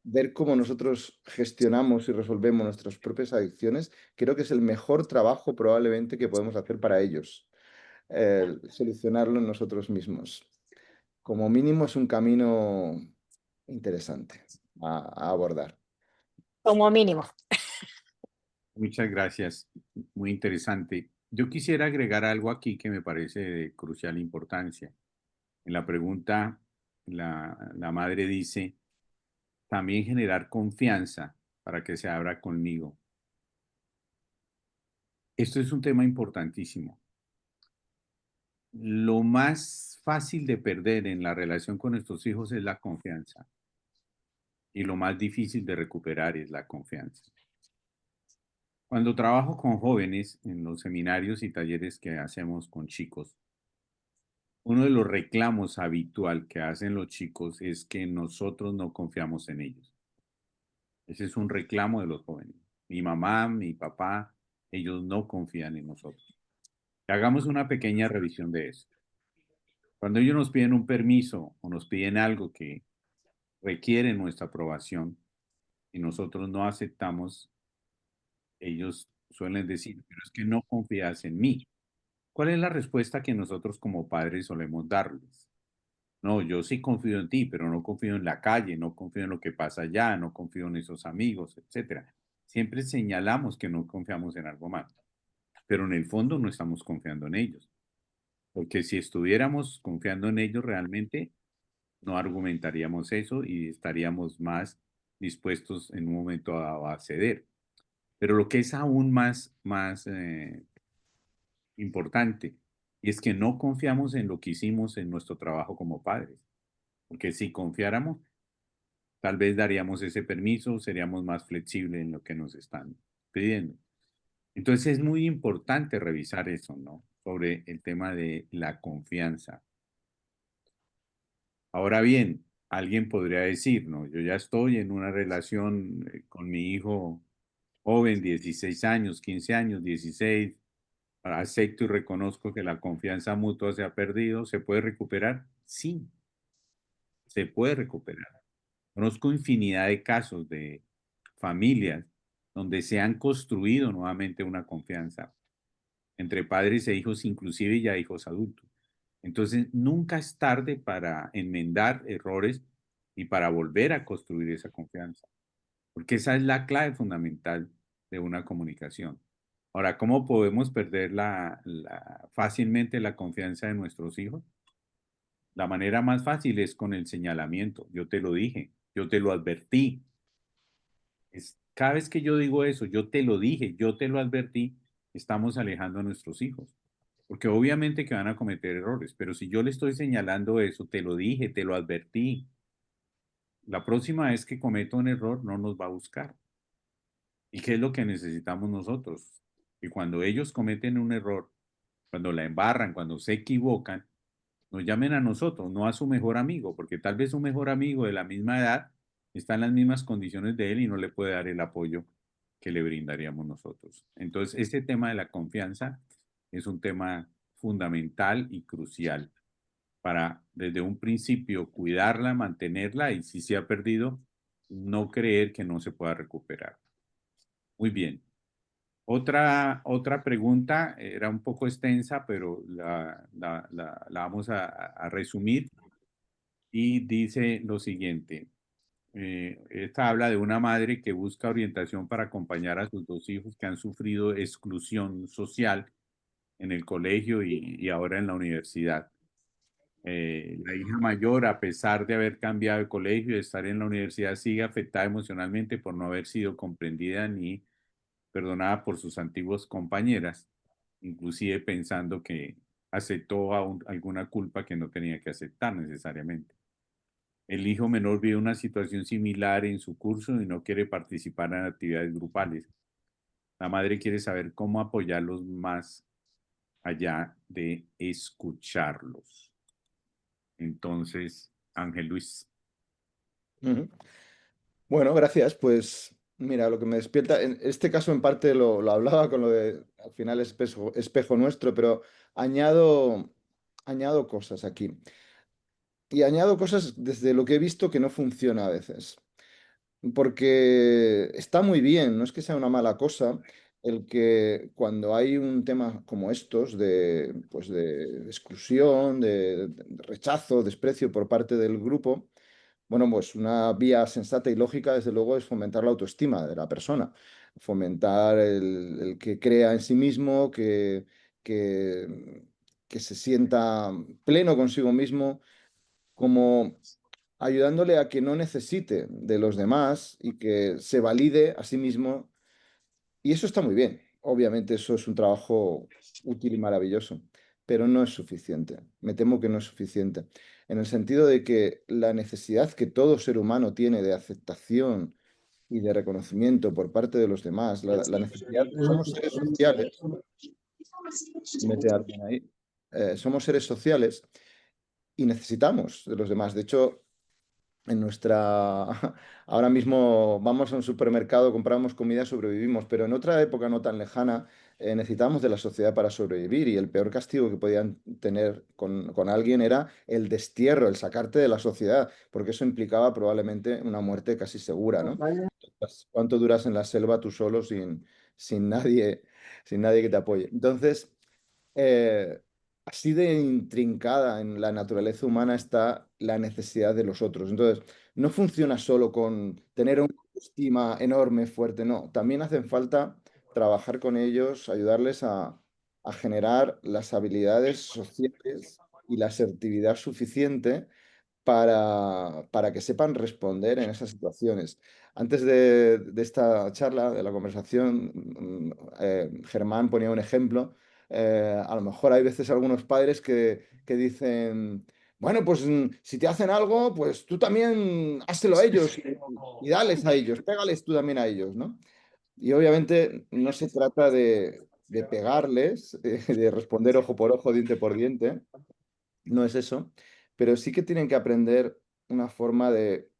ver cómo nosotros gestionamos y resolvemos nuestras propias adicciones, creo que es el mejor trabajo probablemente que podemos hacer para ellos, solucionarlo en nosotros mismos. Como mínimo es un camino interesante a abordar. Como mínimo. Muchas gracias, muy interesante. Yo quisiera agregar algo aquí que me parece de crucial importancia. En la pregunta, la madre dice, también generar confianza para que se abra conmigo. Esto es un tema importantísimo. Lo más fácil de perder en la relación con nuestros hijos es la confianza y lo más difícil de recuperar es la confianza. Cuando trabajo con jóvenes en los seminarios y talleres que hacemos con chicos, uno de los reclamos habitual que hacen los chicos es que nosotros no confiamos en ellos. Ese es un reclamo de los jóvenes. Mi mamá, mi papá, ellos no confían en nosotros. Hagamos una pequeña revisión de eso. Cuando ellos nos piden un permiso o nos piden algo que requiere nuestra aprobación y nosotros no aceptamos, ellos suelen decir, pero es que no confías en mí. ¿Cuál es la respuesta que nosotros como padres solemos darles? No, yo sí confío en ti, pero no confío en la calle, no confío en lo que pasa allá, no confío en esos amigos, etcétera. Siempre señalamos que no confiamos en algo más, pero en el fondo no estamos confiando en ellos, porque si estuviéramos confiando en ellos realmente, no argumentaríamos eso y estaríamos más dispuestos en un momento a ceder. Pero lo que es aún más importante, y es que no confiamos en lo que hicimos en nuestro trabajo como padres, porque si confiáramos, tal vez daríamos ese permiso, seríamos más flexibles en lo que nos están pidiendo. Entonces es muy importante revisar eso, ¿no? Sobre el tema de la confianza. Ahora bien, alguien podría decir, no, yo ya estoy en una relación con mi hijo joven, 16 años, 15 años, 16, acepto y reconozco que la confianza mutua se ha perdido, ¿se puede recuperar? Sí, se puede recuperar. Conozco infinidad de casos de familias donde se han construido nuevamente una confianza entre padres e hijos, inclusive ya hijos adultos. Entonces, nunca es tarde para enmendar errores y para volver a construir esa confianza, porque esa es la clave fundamental de una comunicación. Ahora, ¿cómo podemos perder fácilmente la confianza de nuestros hijos? La manera más fácil es con el señalamiento. Yo te lo dije, yo te lo advertí. Cada vez que yo digo eso, yo te lo dije, yo te lo advertí, estamos alejando a nuestros hijos. Porque obviamente que van a cometer errores, pero si yo le estoy señalando eso, te lo dije, te lo advertí, la próxima vez que cometa un error no nos va a buscar. ¿Y qué es lo que necesitamos nosotros? Y cuando ellos cometen un error, cuando la embarran, cuando se equivocan, nos llamen a nosotros, no a su mejor amigo, porque tal vez su mejor amigo de la misma edad está en las mismas condiciones de él y no le puede dar el apoyo que le brindaríamos nosotros. Entonces, este tema de la confianza es un tema fundamental y crucial para desde un principio cuidarla, mantenerla y si se ha perdido, no creer que no se pueda recuperar. Muy bien. Otra pregunta, era un poco extensa, pero la vamos a resumir y dice lo siguiente. Esta habla de una madre que busca orientación para acompañar a sus dos hijos que han sufrido exclusión social en el colegio y ahora en la universidad. La hija mayor, a pesar de haber cambiado de colegio y de estar en la universidad, sigue afectada emocionalmente por no haber sido comprendida ni perdonada por sus antiguas compañeras, inclusive pensando que aceptó alguna culpa que no tenía que aceptar necesariamente. El hijo menor vive una situación similar en su curso y no quiere participar en actividades grupales. La madre quiere saber cómo apoyarlos más allá de escucharlos. Entonces, Ángel Luis. Bueno, gracias. Pues mira, lo que me despierta, en este caso en parte lo hablaba con lo de, al final es espejo nuestro, pero añado, añado cosas aquí. Y añado cosas desde lo que he visto que no funciona a veces. Porque está muy bien, no es que sea una mala cosa el que cuando hay un tema como estos de, pues de exclusión, de rechazo, desprecio por parte del grupo, bueno, pues una vía sensata y lógica, desde luego, es fomentar la autoestima de la persona, fomentar el que crea en sí mismo, que, que se sienta pleno consigo mismo, como ayudándole a que no necesite de los demás y que se valide a sí mismo. Y eso está muy bien. Obviamente eso es un trabajo útil y maravilloso, pero no es suficiente. Me temo que no es suficiente. En el sentido de que la necesidad que todo ser humano tiene de aceptación y de reconocimiento por parte de los demás, la necesidad, somos seres sociales, mete a alguien ahí, somos seres sociales y necesitamos de los demás. De hecho, en nuestra... Ahora mismo vamos a un supermercado, compramos comida, sobrevivimos, pero en otra época no tan lejana necesitábamos de la sociedad para sobrevivir y el peor castigo que podían tener con alguien era el destierro, el sacarte de la sociedad, porque eso implicaba probablemente una muerte casi segura, ¿no? ¿Cuánto duras en la selva tú solo sin nadie que te apoye? Entonces, eh, así de intrincada en la naturaleza humana está la necesidad de los otros. Entonces, no funciona solo con tener una estima enorme, fuerte, no. También hacen falta trabajar con ellos, ayudarles a generar las habilidades sociales y la asertividad suficiente para que sepan responder en esas situaciones. Antes de esta charla, de la conversación, Germán ponía un ejemplo. A lo mejor hay veces algunos padres que dicen, bueno, pues si te hacen algo, pues tú también házelo a ellos y dales a ellos, pégales tú también a ellos, ¿no? Y obviamente no se trata de pegarles, de responder ojo por ojo, diente por diente, no es eso, pero sí que tienen que aprender una forma de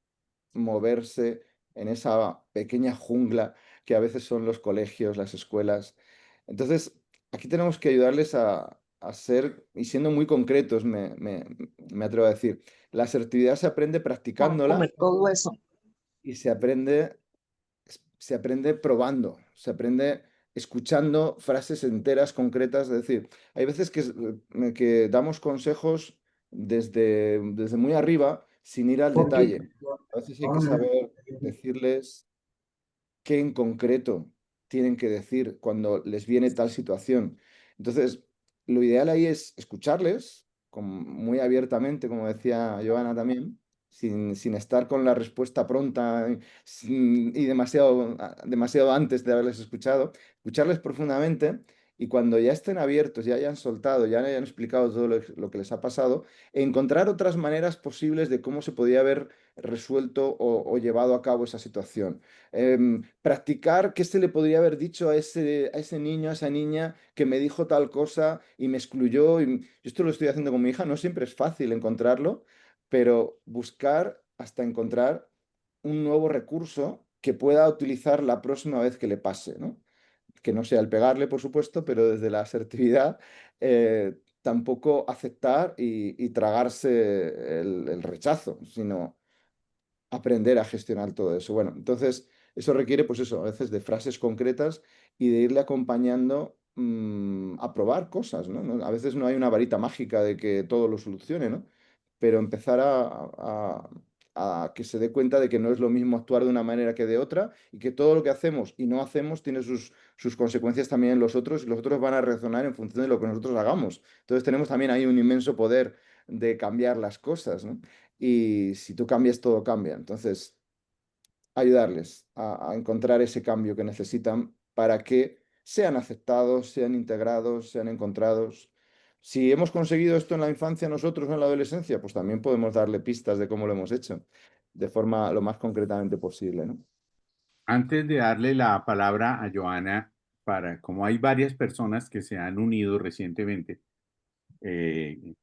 moverse en esa pequeña jungla que a veces son los colegios, las escuelas. Entonces, aquí tenemos que ayudarles a ser, y siendo muy concretos, me atrevo a decir, la asertividad se aprende practicándola Comer todo eso. y se aprende probando, se aprende escuchando frases enteras, concretas. Es decir, hay veces que damos consejos desde muy arriba sin ir al Porque detalle. A veces hay que saber decirles qué en concreto tienen que decir cuando les viene tal situación. Entonces, lo ideal ahí es escucharles muy abiertamente, como decía Joana también, sin estar con la respuesta pronta y demasiado antes de haberles escuchado, escucharles profundamente y cuando ya estén abiertos, ya hayan soltado, ya hayan explicado todo lo que les ha pasado, encontrar otras maneras posibles de cómo se podía haber resuelto o llevado a cabo esa situación. Practicar qué se le podría haber dicho a ese niño, a esa niña que me dijo tal cosa y me excluyó. Yo esto lo estoy haciendo con mi hija, no siempre es fácil encontrarlo, pero buscar hasta encontrar un nuevo recurso que pueda utilizar la próxima vez que le pase, ¿no? Que no sea el pegarle, por supuesto, pero desde la asertividad, tampoco aceptar y tragarse el rechazo, sino aprender a gestionar todo eso. Bueno, entonces eso requiere, pues eso, a veces de frases concretas y de irle acompañando a probar cosas, ¿no? A veces no hay una varita mágica de que todo lo solucione, ¿no? Pero empezar a que se dé cuenta de que no es lo mismo actuar de una manera que de otra y que todo lo que hacemos y no hacemos tiene sus consecuencias también en los otros y los otros van a reaccionar en función de lo que nosotros hagamos. Entonces tenemos también ahí un inmenso poder de cambiar las cosas, ¿no? Y si tú cambias, todo cambia. Entonces, ayudarles a encontrar ese cambio que necesitan para que sean aceptados, sean integrados, sean encontrados. Si hemos conseguido esto en la infancia nosotros o en la adolescencia, pues también podemos darle pistas de cómo lo hemos hecho, de forma lo más concretamente posible, ¿no? Antes de darle la palabra a Joana, como hay varias personas que se han unido recientemente,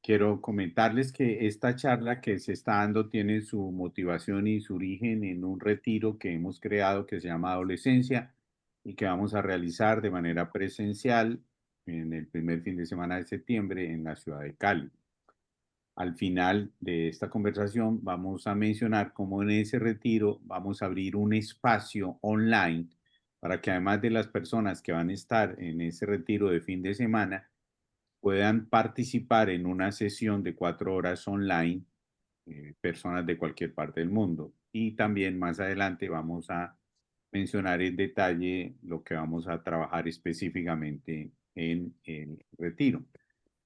quiero comentarles que esta charla que se está dando tiene su motivación y su origen en un retiro que hemos creado que se llama Adolescencia y que vamos a realizar de manera presencial en el primer fin de semana de septiembre en la ciudad de Cali. Al final de esta conversación vamos a mencionar cómo en ese retiro vamos a abrir un espacio online para que además de las personas que van a estar en ese retiro de fin de semana, puedan participar en una sesión de 4 horas online, personas de cualquier parte del mundo. Y también más adelante vamos a mencionar en detalle lo que vamos a trabajar específicamente en el retiro.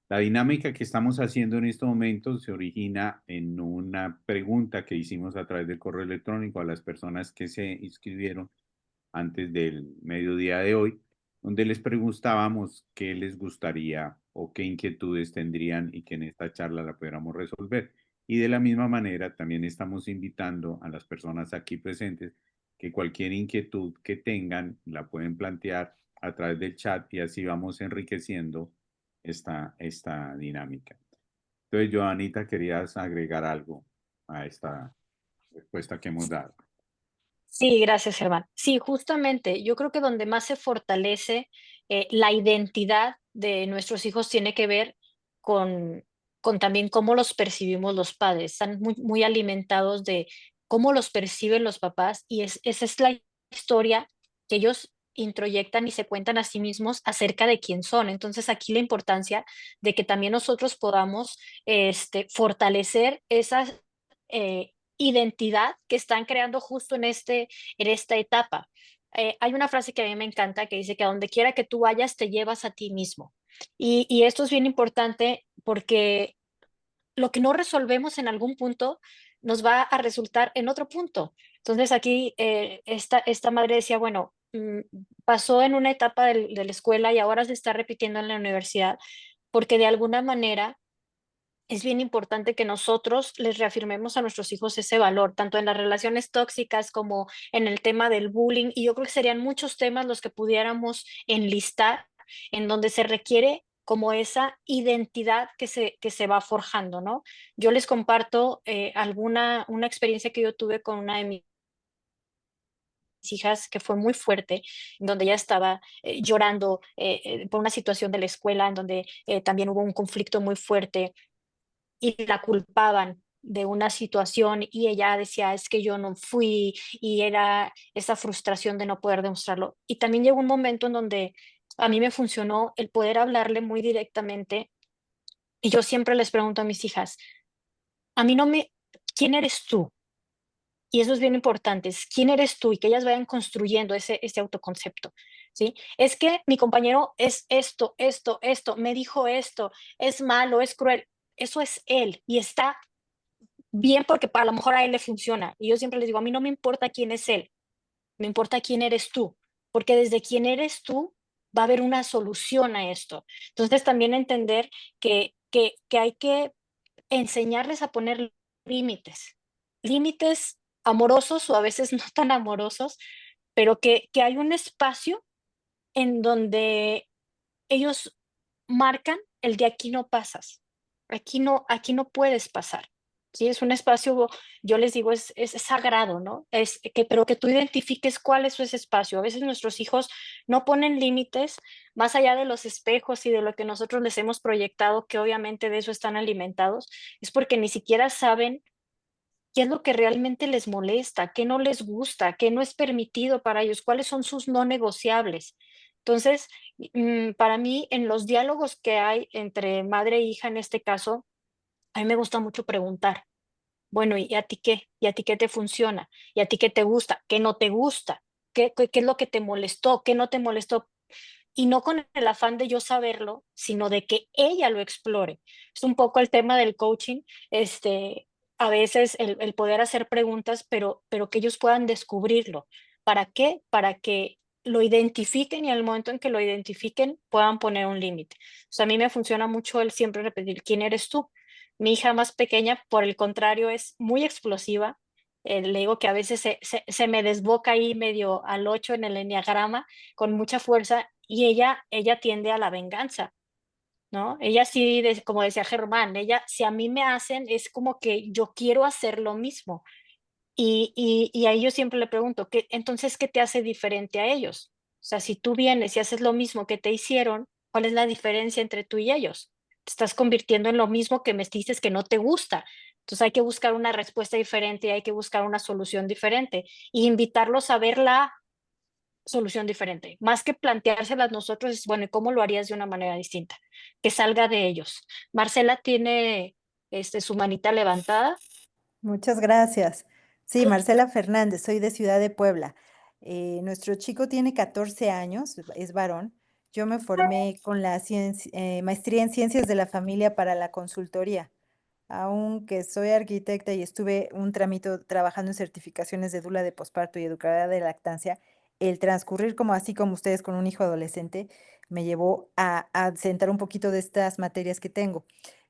La dinámica que estamos haciendo en estos momentos se origina en una pregunta que hicimos a través del correo electrónico a las personas que se inscribieron antes del mediodía de hoy, donde les preguntábamos qué les gustaría o qué inquietudes tendrían y que en esta charla la pudiéramos resolver. Y de la misma manera, también estamos invitando a las personas aquí presentes que cualquier inquietud que tengan la pueden plantear a través del chat y así vamos enriqueciendo esta dinámica. Entonces, Joanita, ¿querías agregar algo a esta respuesta que hemos dado? Sí, gracias, Germán. Sí, justamente, yo creo que donde más se fortalece la identidad de nuestros hijos tiene que ver con, con también cómo los percibimos los padres. Están muy alimentados de cómo los perciben los papás y esa es la historia que ellos introyectan y se cuentan a sí mismos acerca de quién son. Entonces, aquí la importancia de que también nosotros podamos fortalecer esas identidad que están creando justo en esta etapa. Hay una frase que a mí me encanta que dice que a donde quiera que tú vayas te llevas a ti mismo. Y esto es bien importante porque lo que no resolvemos en algún punto nos va a resultar en otro punto. Entonces aquí esta madre decía, bueno, pasó en una etapa de la escuela y ahora se está repitiendo en la universidad porque de alguna manera es bien importante que nosotros les reafirmemos a nuestros hijos ese valor, tanto en las relaciones tóxicas como en el tema del bullying. Y yo creo que serían muchos temas los que pudiéramos enlistar en donde se requiere como esa identidad que se va forjando, ¿no? Yo les comparto una experiencia que yo tuve con una de mis hijas que fue muy fuerte, en donde ella estaba llorando por una situación de la escuela, en donde también hubo un conflicto muy fuerte y la culpaban de una situación y ella decía, es que yo no fui y era esa frustración de no poder demostrarlo. Y también llegó un momento en donde a mí me funcionó el poder hablarle muy directamente y yo siempre les pregunto a mis hijas, a mí no me, ¿quién eres tú? Y eso es bien importante, es quién eres tú y que ellas vayan construyendo ese autoconcepto, ¿sí? Es que mi compañero es esto, esto, esto, me dijo esto, es malo, es cruel. Eso es él y está bien porque para lo mejor a él le funciona. Y yo siempre les digo, a mí no me importa quién es él, me importa quién eres tú, porque desde quién eres tú va a haber una solución a esto. Entonces también entender que hay que enseñarles a poner límites, límites amorosos o a veces no tan amorosos, pero que hay un espacio en donde ellos marcan el de aquí no pasas, aquí no puedes pasar. Sí, es un espacio, yo les digo, es sagrado, ¿no? Es que, pero que tú identifiques cuál es ese espacio. A veces nuestros hijos no ponen límites más allá de los espejos y de lo que nosotros les hemos proyectado, que obviamente de eso están alimentados, es porque ni siquiera saben qué es lo que realmente les molesta, qué no les gusta, qué no es permitido para ellos, cuáles son sus no negociables. Entonces, para mí, en los diálogos que hay entre madre e hija en este caso, a mí me gusta mucho preguntar, bueno, ¿y a ti qué? ¿Y a ti qué te funciona? ¿Y a ti qué te gusta? ¿Qué no te gusta? ¿Qué es lo que te molestó? ¿Qué no te molestó? Y no con el afán de yo saberlo, sino de que ella lo explore. Es un poco el tema del coaching, a veces el poder hacer preguntas, pero que ellos puedan descubrirlo. ¿Para qué? Para que lo identifiquen y al momento en que lo identifiquen puedan poner un límite. O sea, a mí me funciona mucho el siempre repetir, ¿quién eres tú? Mi hija más pequeña, por el contrario, es muy explosiva. Le digo que a veces se me desboca ahí medio al 8 en el enneagrama con mucha fuerza y ella tiende a la venganza, ¿no? Ella sí, como decía Germán, ella, si a mí me hacen, es como que yo quiero hacer lo mismo. Y ahí yo siempre le pregunto, entonces, ¿qué te hace diferente a ellos? O sea, si tú vienes y haces lo mismo que te hicieron, ¿cuál es la diferencia entre tú y ellos? Te estás convirtiendo en lo mismo que me dices que no te gusta. Entonces hay que buscar una respuesta diferente y hay que buscar una solución diferente y invitarlos a ver la solución diferente. Más que planteárselas nosotros, es bueno, ¿y cómo lo harías de una manera distinta? Que salga de ellos. Marcela tiene su manita levantada. Muchas gracias. Sí, Marcela Fernández, soy de Ciudad de Puebla. Nuestro chico tiene 14 años, es varón. Yo me formé con la maestría en Ciencias de la Familia para la consultoría. Aunque soy arquitecta y estuve un tramito trabajando en certificaciones de dula de posparto y educadora de lactancia, el transcurrir como así como ustedes con un hijo adolescente me llevó a sentar un poquito de estas materias que tengo.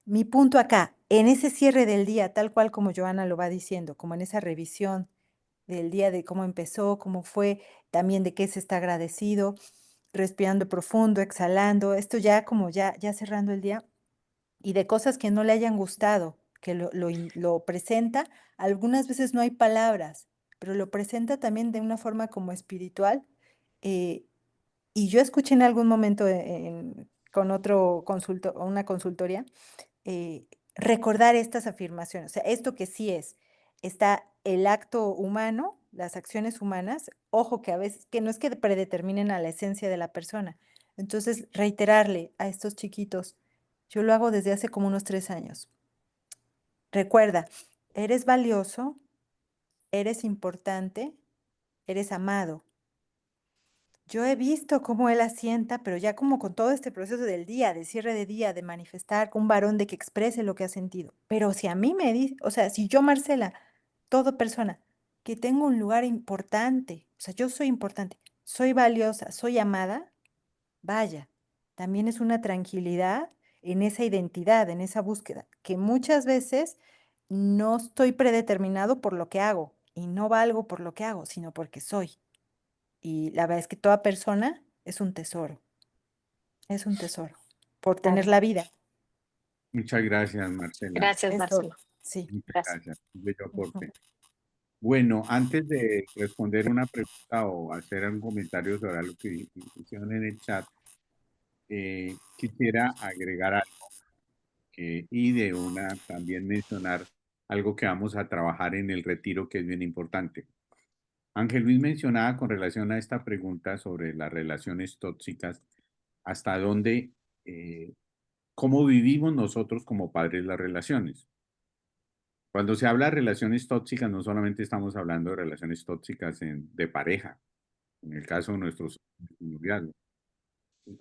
Mi punto acá, en ese cierre del día, tal cual como Joana lo va diciendo, como en esa revisión del día de cómo empezó, cómo fue, también de qué se está agradecido, respirando profundo, exhalando, esto ya como ya cerrando el día, y de cosas que no le hayan gustado, que lo presenta, algunas veces no hay palabras, pero lo presenta también de una forma como espiritual. eh, y yo escuché en algún momento con otro una consultoría, recordar estas afirmaciones, o sea, esto que sí está el acto humano, las acciones humanas, ojo que a veces, que no es que predeterminen a la esencia de la persona. Entonces, reiterarle a estos chiquitos, yo lo hago desde hace como unos 3 años. Recuerda, eres valioso, eres importante, eres amado. Yo he visto cómo él asienta, pero ya como con todo este proceso del día, de cierre de día, de manifestar con un varón, de que exprese lo que ha sentido. Pero si a mí me dice, o sea, si yo, Marcela, toda persona, que tengo un lugar importante, o sea, yo soy importante, soy valiosa, soy amada, vaya, también es una tranquilidad en esa identidad, en esa búsqueda, que muchas veces no estoy predeterminado por lo que hago y no valgo por lo que hago, sino porque soy. Y la verdad es que toda persona es un tesoro, es un tesoro. por tener la vida. Muchas gracias, Marcela. Gracias, Eso, Marcela. sí. Muchas Gracias. gracias. Bello Ujú. aporte. Bueno, antes de responder una pregunta o hacer un comentario sobre algo que hicieron en el chat, quisiera agregar algo y también mencionar algo que vamos a trabajar en el retiro que es bien importante. Ángel Luis mencionaba con relación a esta pregunta sobre las relaciones tóxicas, hasta dónde, cómo vivimos nosotros como padres las relaciones. Cuando se habla de relaciones tóxicas, no solamente estamos hablando de relaciones tóxicas de pareja, en el caso de nuestros noviazgos.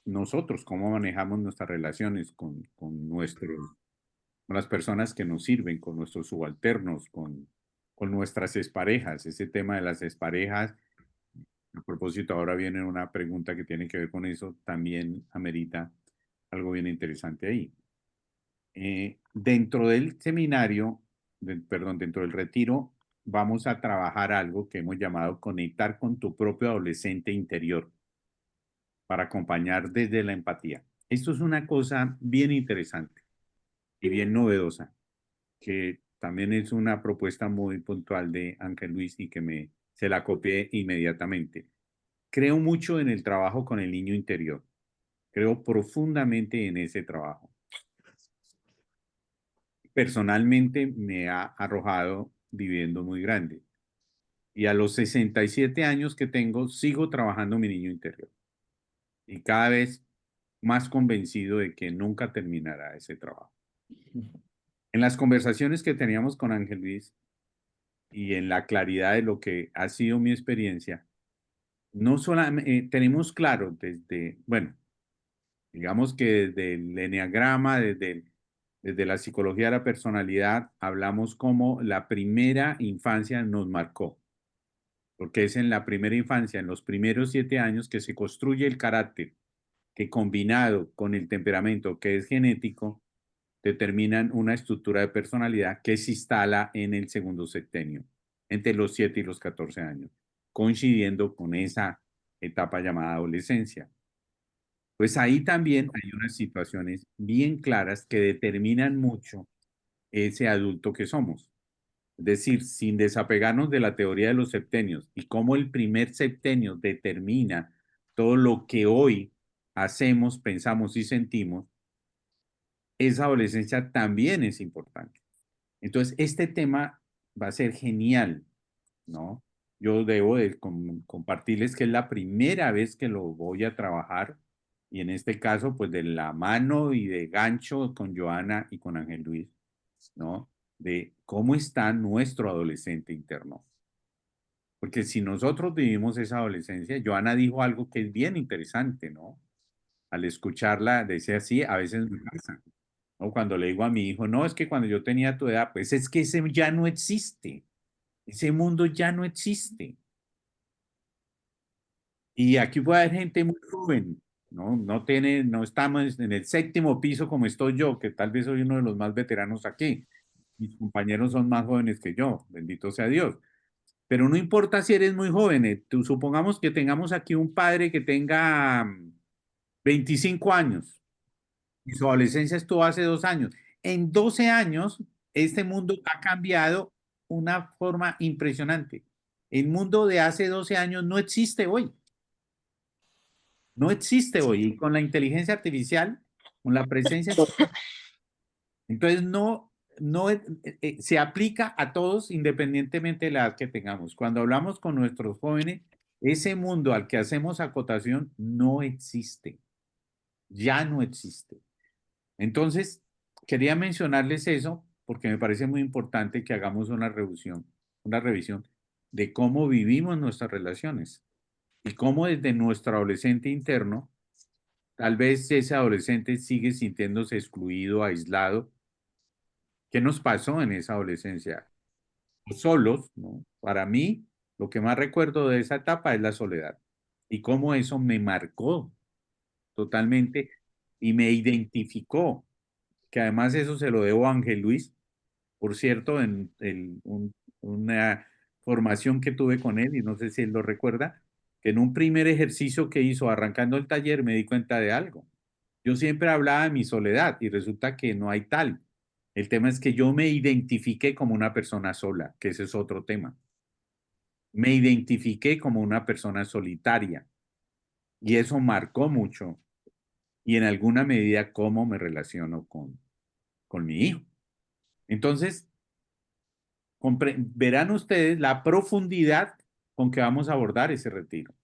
Nosotros, cómo manejamos nuestras relaciones con las personas que nos sirven, con nuestros subalternos, con nuestras exparejas. Ese tema de las exparejas, a propósito, ahora viene una pregunta que tiene que ver con eso, también amerita algo bien interesante ahí. Dentro del seminario, perdón, dentro del retiro, vamos a trabajar algo que hemos llamado conectar con tu propio adolescente interior para acompañar desde la empatía. Esto es una cosa bien interesante y bien novedosa, que también es una propuesta muy puntual de Ángel Luis y que se la copié inmediatamente. Creo mucho en el trabajo con el niño interior. Creo profundamente en ese trabajo. Personalmente me ha arrojado dividendo muy grande. Y a los 67 años que tengo, sigo trabajando mi niño interior. Y cada vez más convencido de que nunca terminará ese trabajo. En las conversaciones que teníamos con Ángel Luis y en la claridad de lo que ha sido mi experiencia, no solamente tenemos claro bueno, digamos que desde el eneagrama, desde la psicología de la personalidad, hablamos cómo la primera infancia nos marcó, porque es en la primera infancia, en los primeros 7 años, que se construye el carácter, que combinado con el temperamento que es genético, determinan una estructura de personalidad que se instala en el segundo septenio, entre los 7 y los 14 años, coincidiendo con esa etapa llamada adolescencia. Pues ahí también hay unas situaciones bien claras que determinan mucho ese adulto que somos. Es decir, sin desapegarnos de la teoría de los septenios y cómo el primer septenio determina todo lo que hoy hacemos, pensamos y sentimos, esa adolescencia también es importante. Entonces, este tema va a ser genial, ¿no? Yo debo de compartirles que es la primera vez que lo voy a trabajar y en este caso, pues de la mano y de gancho con Joana y con Ángel Luis, ¿no? De cómo está nuestro adolescente interno. Porque si nosotros vivimos esa adolescencia, Joana dijo algo que es bien interesante, ¿no? Al escucharla, decía así, a veces me pasa, ¿no? Cuando le digo a mi hijo, no, es que cuando yo tenía tu edad, pues es que ese ya no existe. Ese mundo ya no existe. Y aquí puede haber gente muy joven, ¿no? No estamos en el 7º piso como estoy yo, que tal vez soy uno de los más veteranos aquí. Mis compañeros son más jóvenes que yo, bendito sea Dios. Pero no importa si eres muy joven, supongamos que tengamos aquí un padre que tenga 25 años y su adolescencia estuvo hace 2 años. En 12 años, este mundo ha cambiado una forma impresionante. El mundo de hace 12 años no existe hoy. No existe hoy. Y con la inteligencia artificial, con la presencia, entonces se aplica a todos independientemente de la edad que tengamos. Cuando hablamos con nuestros jóvenes, ese mundo al que hacemos acotación no existe. Ya no existe. Entonces, quería mencionarles eso porque me parece muy importante que hagamos una revisión de cómo vivimos nuestras relaciones y cómo desde nuestro adolescente interno, tal vez ese adolescente sigue sintiéndose excluido, aislado. ¿Qué nos pasó en esa adolescencia? Solos, ¿no? Para mí, lo que más recuerdo de esa etapa es la soledad y cómo eso me marcó totalmente y me identificó, que además eso se lo debo a Ángel Luis, por cierto, una formación que tuve con él, y no sé si él lo recuerda, que en un primer ejercicio que hizo arrancando el taller me di cuenta de algo. Yo siempre hablaba de mi soledad y resulta que no hay tal. El tema es que yo me identifiqué como una persona sola, que ese es otro tema. Me identifiqué como una persona solitaria y eso marcó mucho y en alguna medida cómo me relaciono con mi hijo. Entonces, verán ustedes la profundidad con que vamos a abordar ese retiro,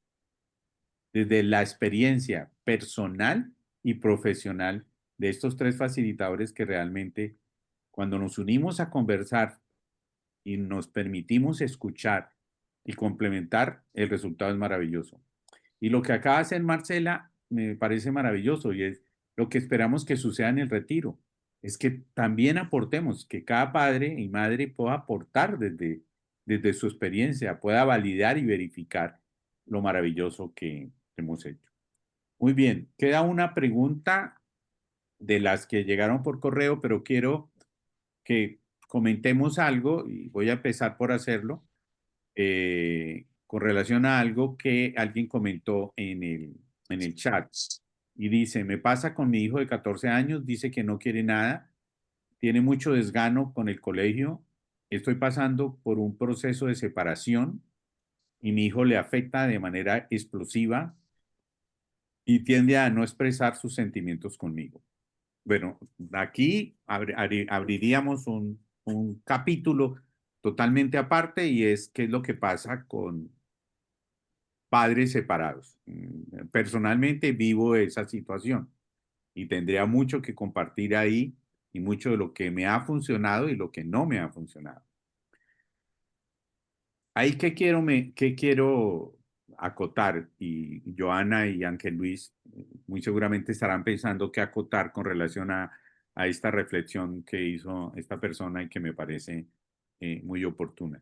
desde la experiencia personal y profesional de estos tres facilitadores que realmente cuando nos unimos a conversar y nos permitimos escuchar y complementar, el resultado es maravilloso. Y lo que acaba de hacer Marcela me parece maravilloso y es lo que esperamos que suceda en el retiro. Es que también aportemos, que cada padre y madre pueda aportar desde su experiencia, pueda validar y verificar lo maravilloso que hemos hecho. Muy bien, queda una pregunta de las que llegaron por correo, pero quiero que comentemos algo y voy a empezar por hacerlo con relación a algo que alguien comentó en el chat y dice, me pasa con mi hijo de 14 años, dice que no quiere nada, tiene mucho desgano con el colegio, estoy pasando por un proceso de separación y mi hijo le afecta de manera explosiva y tiende a no expresar sus sentimientos conmigo. Bueno, aquí abriríamos un capítulo totalmente aparte y es qué es lo que pasa con padres separados. Personalmente vivo esa situación y tendría mucho que compartir ahí y mucho de lo que me ha funcionado y lo que no me ha funcionado. Ahí qué quiero acotar y Joana y Ángel Luis muy seguramente estarán pensando qué acotar con relación a esta reflexión que hizo esta persona y que me parece muy oportuna.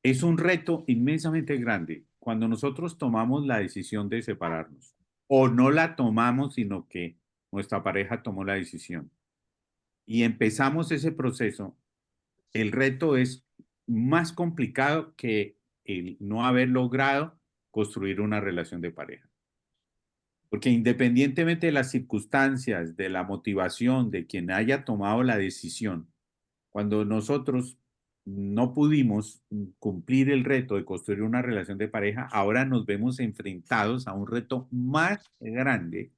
Es un reto inmensamente grande cuando nosotros tomamos la decisión de separarnos o no la tomamos, sino que nuestra pareja tomó la decisión y empezamos ese proceso. El reto es más complicado que el no haber logrado construir una relación de pareja. Porque independientemente de las circunstancias, de la motivación de quien haya tomado la decisión, cuando nosotros no pudimos cumplir el reto de construir una relación de pareja, ahora nos vemos enfrentados a un reto más grande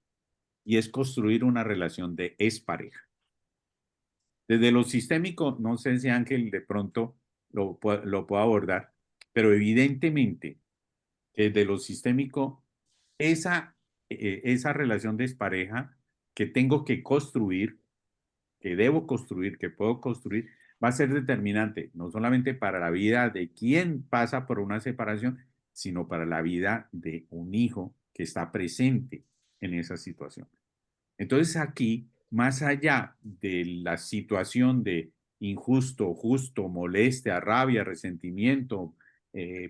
y es construir una relación de expareja. Desde lo sistémico, no sé si Ángel de pronto lo puedo abordar, pero evidentemente desde lo sistémico, esa relación de expareja que tengo que construir, que debo construir, que puedo construir, va a ser determinante, no solamente para la vida de quien pasa por una separación, sino para la vida de un hijo que está presente en esa situación. Entonces aquí, más allá de la situación de injusto, justo, molestia, rabia, resentimiento,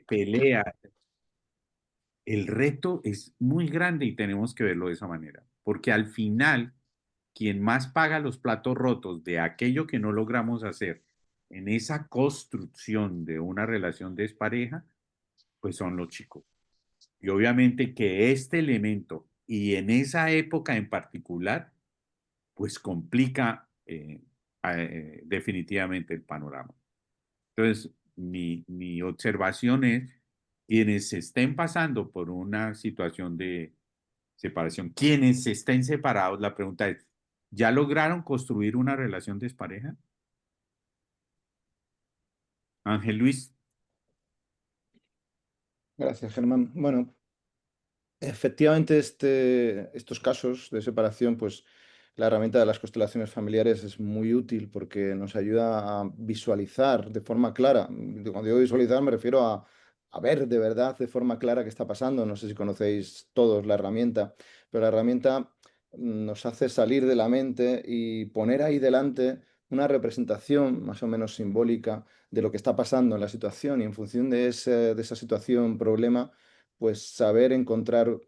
pelea, el reto es muy grande y tenemos que verlo de esa manera, porque al final, quien más paga los platos rotos de aquello que no logramos hacer en esa construcción de una relación de pareja, pues son los chicos. Y obviamente que este elemento, y en esa época en particular, pues complica definitivamente el panorama. Entonces, mi observación es, quienes estén pasando por una situación de separación, quienes estén separados, la pregunta es, ¿ya lograron construir una relación de pareja? Ángel Luis. Gracias, Germán. Bueno, efectivamente, estos casos de separación, pues la herramienta de las constelaciones familiares es muy útil porque nos ayuda a visualizar de forma clara. Cuando digo visualizar me refiero a ver de verdad de forma clara qué está pasando. No sé si conocéis todos la herramienta, pero la herramienta nos hace salir de la mente y poner ahí delante una representación más o menos simbólica de lo que está pasando en la situación y en función de esa situación, problema, pues saber encontrar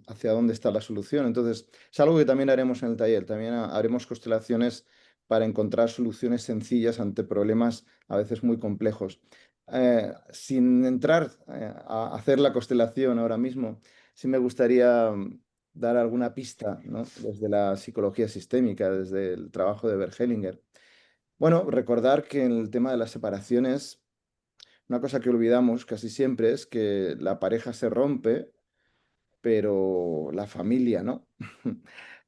hacia dónde está la solución. Entonces, es algo que también haremos en el taller. También haremos constelaciones para encontrar soluciones sencillas ante problemas a veces muy complejos. Sin entrar a hacer la constelación ahora mismo, sí me gustaría dar alguna pista, ¿no? Desde la psicología sistémica, desde el trabajo de Bert Hellinger. Bueno, recordar que en el tema de las separaciones, una cosa que olvidamos casi siempre es que la pareja se rompe, pero la familia no.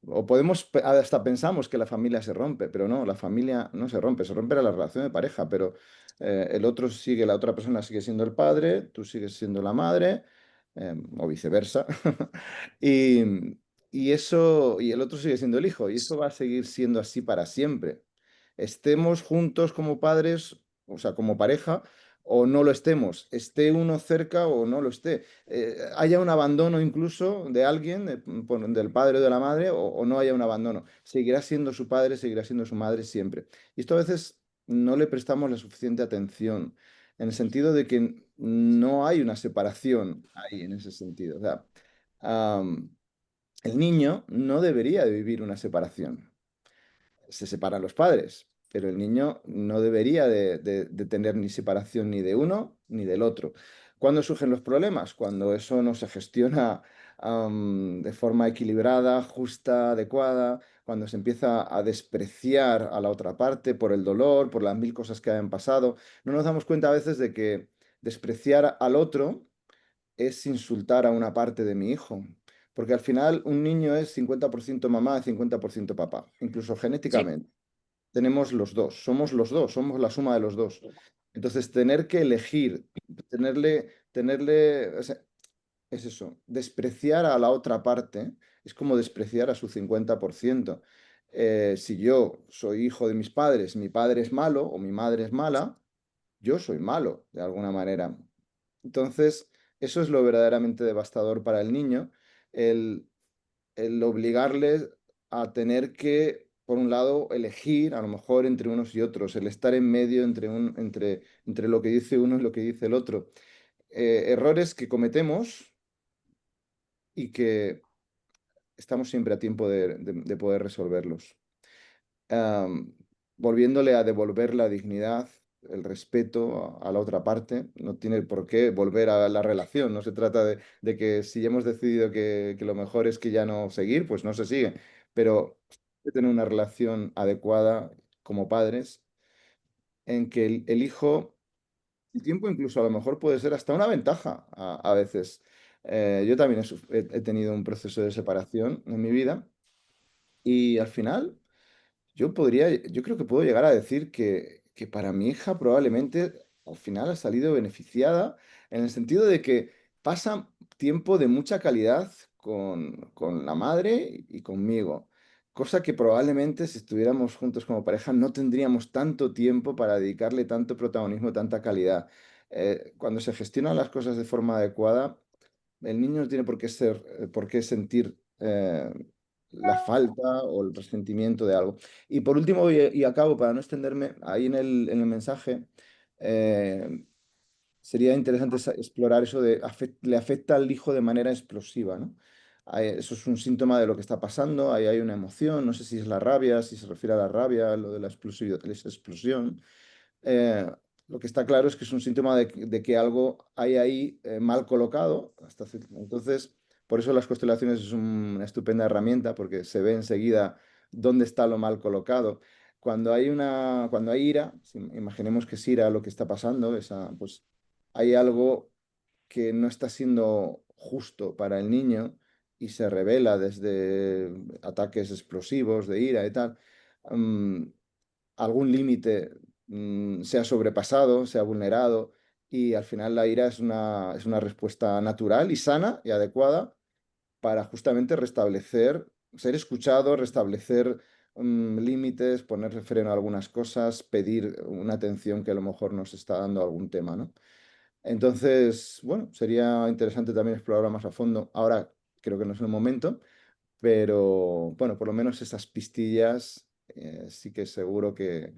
O podemos, hasta pensamos que la familia se rompe, pero no, la familia no se rompe la relación de pareja, pero el otro sigue, la otra persona sigue siendo el padre, tú sigues siendo la madre, o viceversa, y, y eso, y el otro sigue siendo el hijo, y eso va a seguir siendo así para siempre. Estemos juntos como padres, o sea, como pareja, o no lo estemos, esté uno cerca o no lo esté, haya un abandono incluso de alguien, del padre o de la madre, o no haya un abandono. Seguirá siendo su padre, seguirá siendo su madre siempre. Y esto a veces no le prestamos la suficiente atención, en el sentido de que no hay una separación ahí, en ese sentido. O sea, am, el niño no debería de vivir una separación. Se separan los padres, pero el niño no debería de tener ni separación ni de uno ni del otro. ¿Cuándo surgen los problemas? Cuando eso no se gestiona de forma equilibrada, justa, adecuada, cuando se empieza a despreciar a la otra parte por el dolor, por las mil cosas que hayan pasado. No nos damos cuenta a veces de que despreciar al otro es insultar a una parte de mi hijo. Porque al final un niño es 50% mamá y 50% papá, incluso Sí, genéticamente. Tenemos los dos, somos la suma de los dos. Entonces, tener que elegir, o sea, es eso, despreciar a la otra parte es como despreciar a su 50%. Si yo soy hijo de mis padres, mi padre es malo o mi madre es mala, yo soy malo, de alguna manera. Entonces, eso es lo verdaderamente devastador para el niño, el, el obligarles a tener que, por un lado, elegir a lo mejor entre unos y otros, el estar en medio entre lo que dice uno y lo que dice el otro. Errores que cometemos y que estamos siempre a tiempo de poder resolverlos. am, Volviéndole a devolver la dignidad, el respeto a la otra parte. No tiene por qué volver a la relación. No se trata de que si hemos decidido que lo mejor es que ya no seguir, pues no se sigue. Pero hay que tener una relación adecuada como padres en que el hijo, el tiempo incluso a lo mejor puede ser hasta una ventaja a veces. Yo también he tenido un proceso de separación en mi vida y al final... yo creo que puedo llegar a decir que para mi hija probablemente al final ha salido beneficiada en el sentido de que pasa tiempo de mucha calidad con la madre y conmigo, cosa que probablemente si estuviéramos juntos como pareja no tendríamos tanto tiempo para dedicarle tanto protagonismo, tanta calidad. Cuando se gestionan las cosas de forma adecuada, el niño no tiene por qué sentir la falta o el resentimiento de algo. Y por último, y acabo para no extenderme, ahí en el mensaje, eh, sería interesante explorar eso de le afecta al hijo de manera explosiva, ¿no? Eso es un síntoma de lo que está pasando, ahí hay una emoción, no sé si es la rabia, si se refiere a la rabia, lo de la esa explosión. Eh, lo que está claro es que es un síntoma de que algo hay ahí mal colocado. Entonces, por eso las constelaciones es una estupenda herramienta porque se ve enseguida dónde está lo mal colocado. Cuando hay ira, imaginemos que es ira lo que está pasando, pues hay algo que no está siendo justo para el niño y se revela desde ataques explosivos de ira y tal. Mm, Algún límite se ha sobrepasado, se ha vulnerado y al final la ira es una respuesta natural y sana y adecuada para justamente restablecer, ser escuchado, restablecer límites, poner freno a algunas cosas, pedir una atención que a lo mejor nos está dando algún tema, ¿no? Entonces, bueno, sería interesante también explorarlo más a fondo. Ahora creo que no es el momento, pero bueno, por lo menos esas pistillas sí que seguro que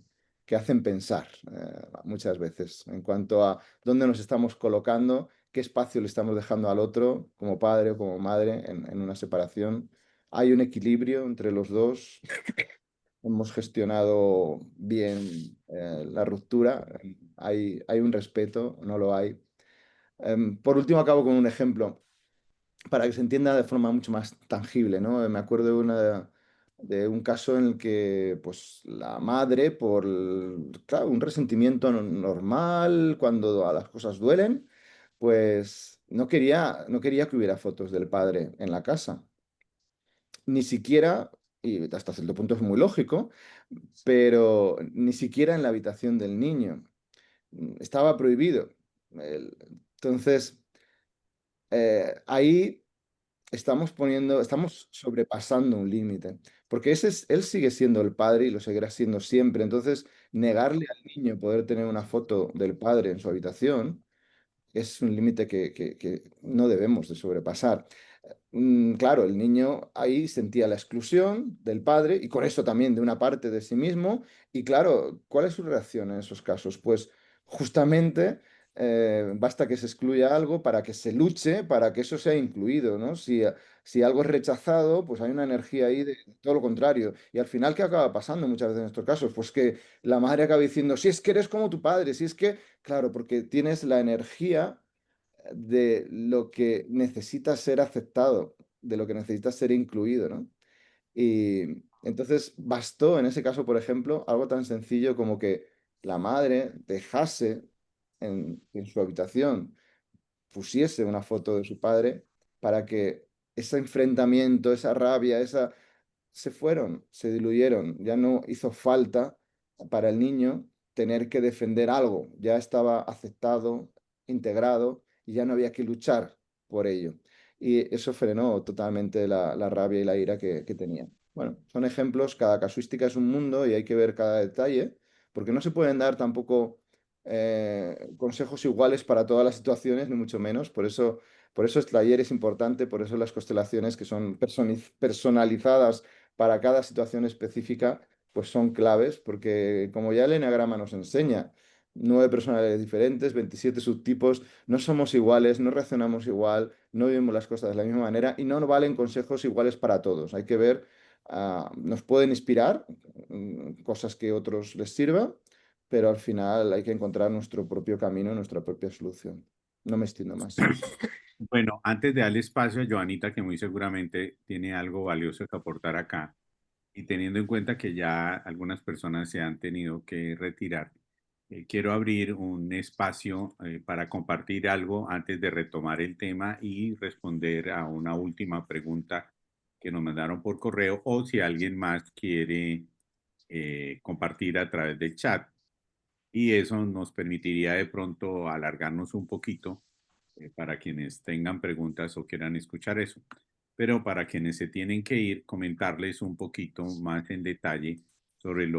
hacen pensar muchas veces en cuanto a dónde nos estamos colocando, qué espacio le estamos dejando al otro como padre o como madre en una separación. Hay un equilibrio entre los dos. Hemos gestionado bien la ruptura. Hay un respeto, no lo hay. Por último, acabo con un ejemplo. para que se entienda de forma mucho más tangible, ¿no? Me acuerdo de un caso en el que pues, la madre, claro, un resentimiento normal, cuando a las cosas duelen, pues no quería que hubiera fotos del padre en la casa. Ni siquiera, y hasta cierto punto es muy lógico, pero ni siquiera en la habitación del niño. Estaba prohibido. Entonces, ahí estamos sobrepasando un límite, porque él sigue siendo el padre y lo seguirá siendo siempre. Entonces, negarle al niño poder tener una foto del padre en su habitación es un límite que no debemos de sobrepasar. Claro, el niño ahí sentía la exclusión del padre y con eso también de una parte de sí mismo. Y claro, ¿cuál es su reacción en esos casos? Pues justamente basta que se excluya algo para que se luche, para que eso sea incluido, ¿no? Si algo es rechazado, pues hay una energía ahí de todo lo contrario. Y al final, ¿qué acaba pasando muchas veces en estos casos? Pues que la madre acaba diciendo, si es que eres como tu padre, si es que, claro, porque tienes la energía de lo que necesita ser aceptado, de lo que necesita ser incluido, ¿no? Y entonces bastó en ese caso, por ejemplo, algo tan sencillo como que la madre dejase en su habitación, pusiese una foto de su padre para que ese enfrentamiento, esa rabia, se fueron, se diluyeron, ya no hizo falta para el niño tener que defender algo, ya estaba aceptado, integrado y ya no había que luchar por ello. Y eso frenó totalmente la rabia y la ira que tenía. Bueno, son ejemplos, cada casuística es un mundo y hay que ver cada detalle, porque no se pueden dar tampoco consejos iguales para todas las situaciones, ni mucho menos. Por eso el taller es importante, por eso las constelaciones que son personalizadas para cada situación específica, pues son claves, porque como ya el eneagrama nos enseña, 9 personalidades diferentes, 27 subtipos, no somos iguales, no reaccionamos igual, no vivimos las cosas de la misma manera y no valen consejos iguales para todos. Hay que ver, nos pueden inspirar cosas que a otros les sirva, pero al final hay que encontrar nuestro propio camino, nuestra propia solución. No me extiendo más. Bueno, antes de darle espacio a Joanita, que muy seguramente tiene algo valioso que aportar acá, y teniendo en cuenta que ya algunas personas se han tenido que retirar, quiero abrir un espacio para compartir algo antes de retomar el tema y responder a una última pregunta que nos mandaron por correo o si alguien más quiere compartir a través del chat. Y eso nos permitiría de pronto alargarnos un poquito para quienes tengan preguntas o quieran escuchar eso. Pero para quienes se tienen que ir, comentarles un poquito más en detalle sobre en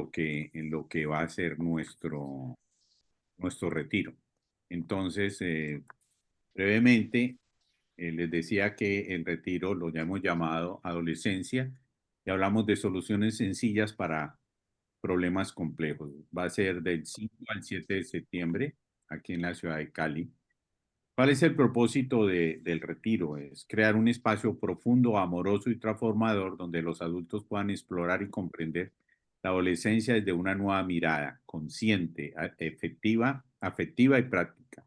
lo que va a ser nuestro retiro. Entonces, brevemente, les decía que el retiro lo ya hemos llamado adolescencia y hablamos de soluciones sencillas para problemas complejos. Va a ser del 5 al 7 de septiembre aquí en la ciudad de Cali. ¿Cuál es el propósito del retiro? Es crear un espacio profundo, amoroso y transformador donde los adultos puedan explorar y comprender la adolescencia desde una nueva mirada, consciente, efectiva, afectiva y práctica.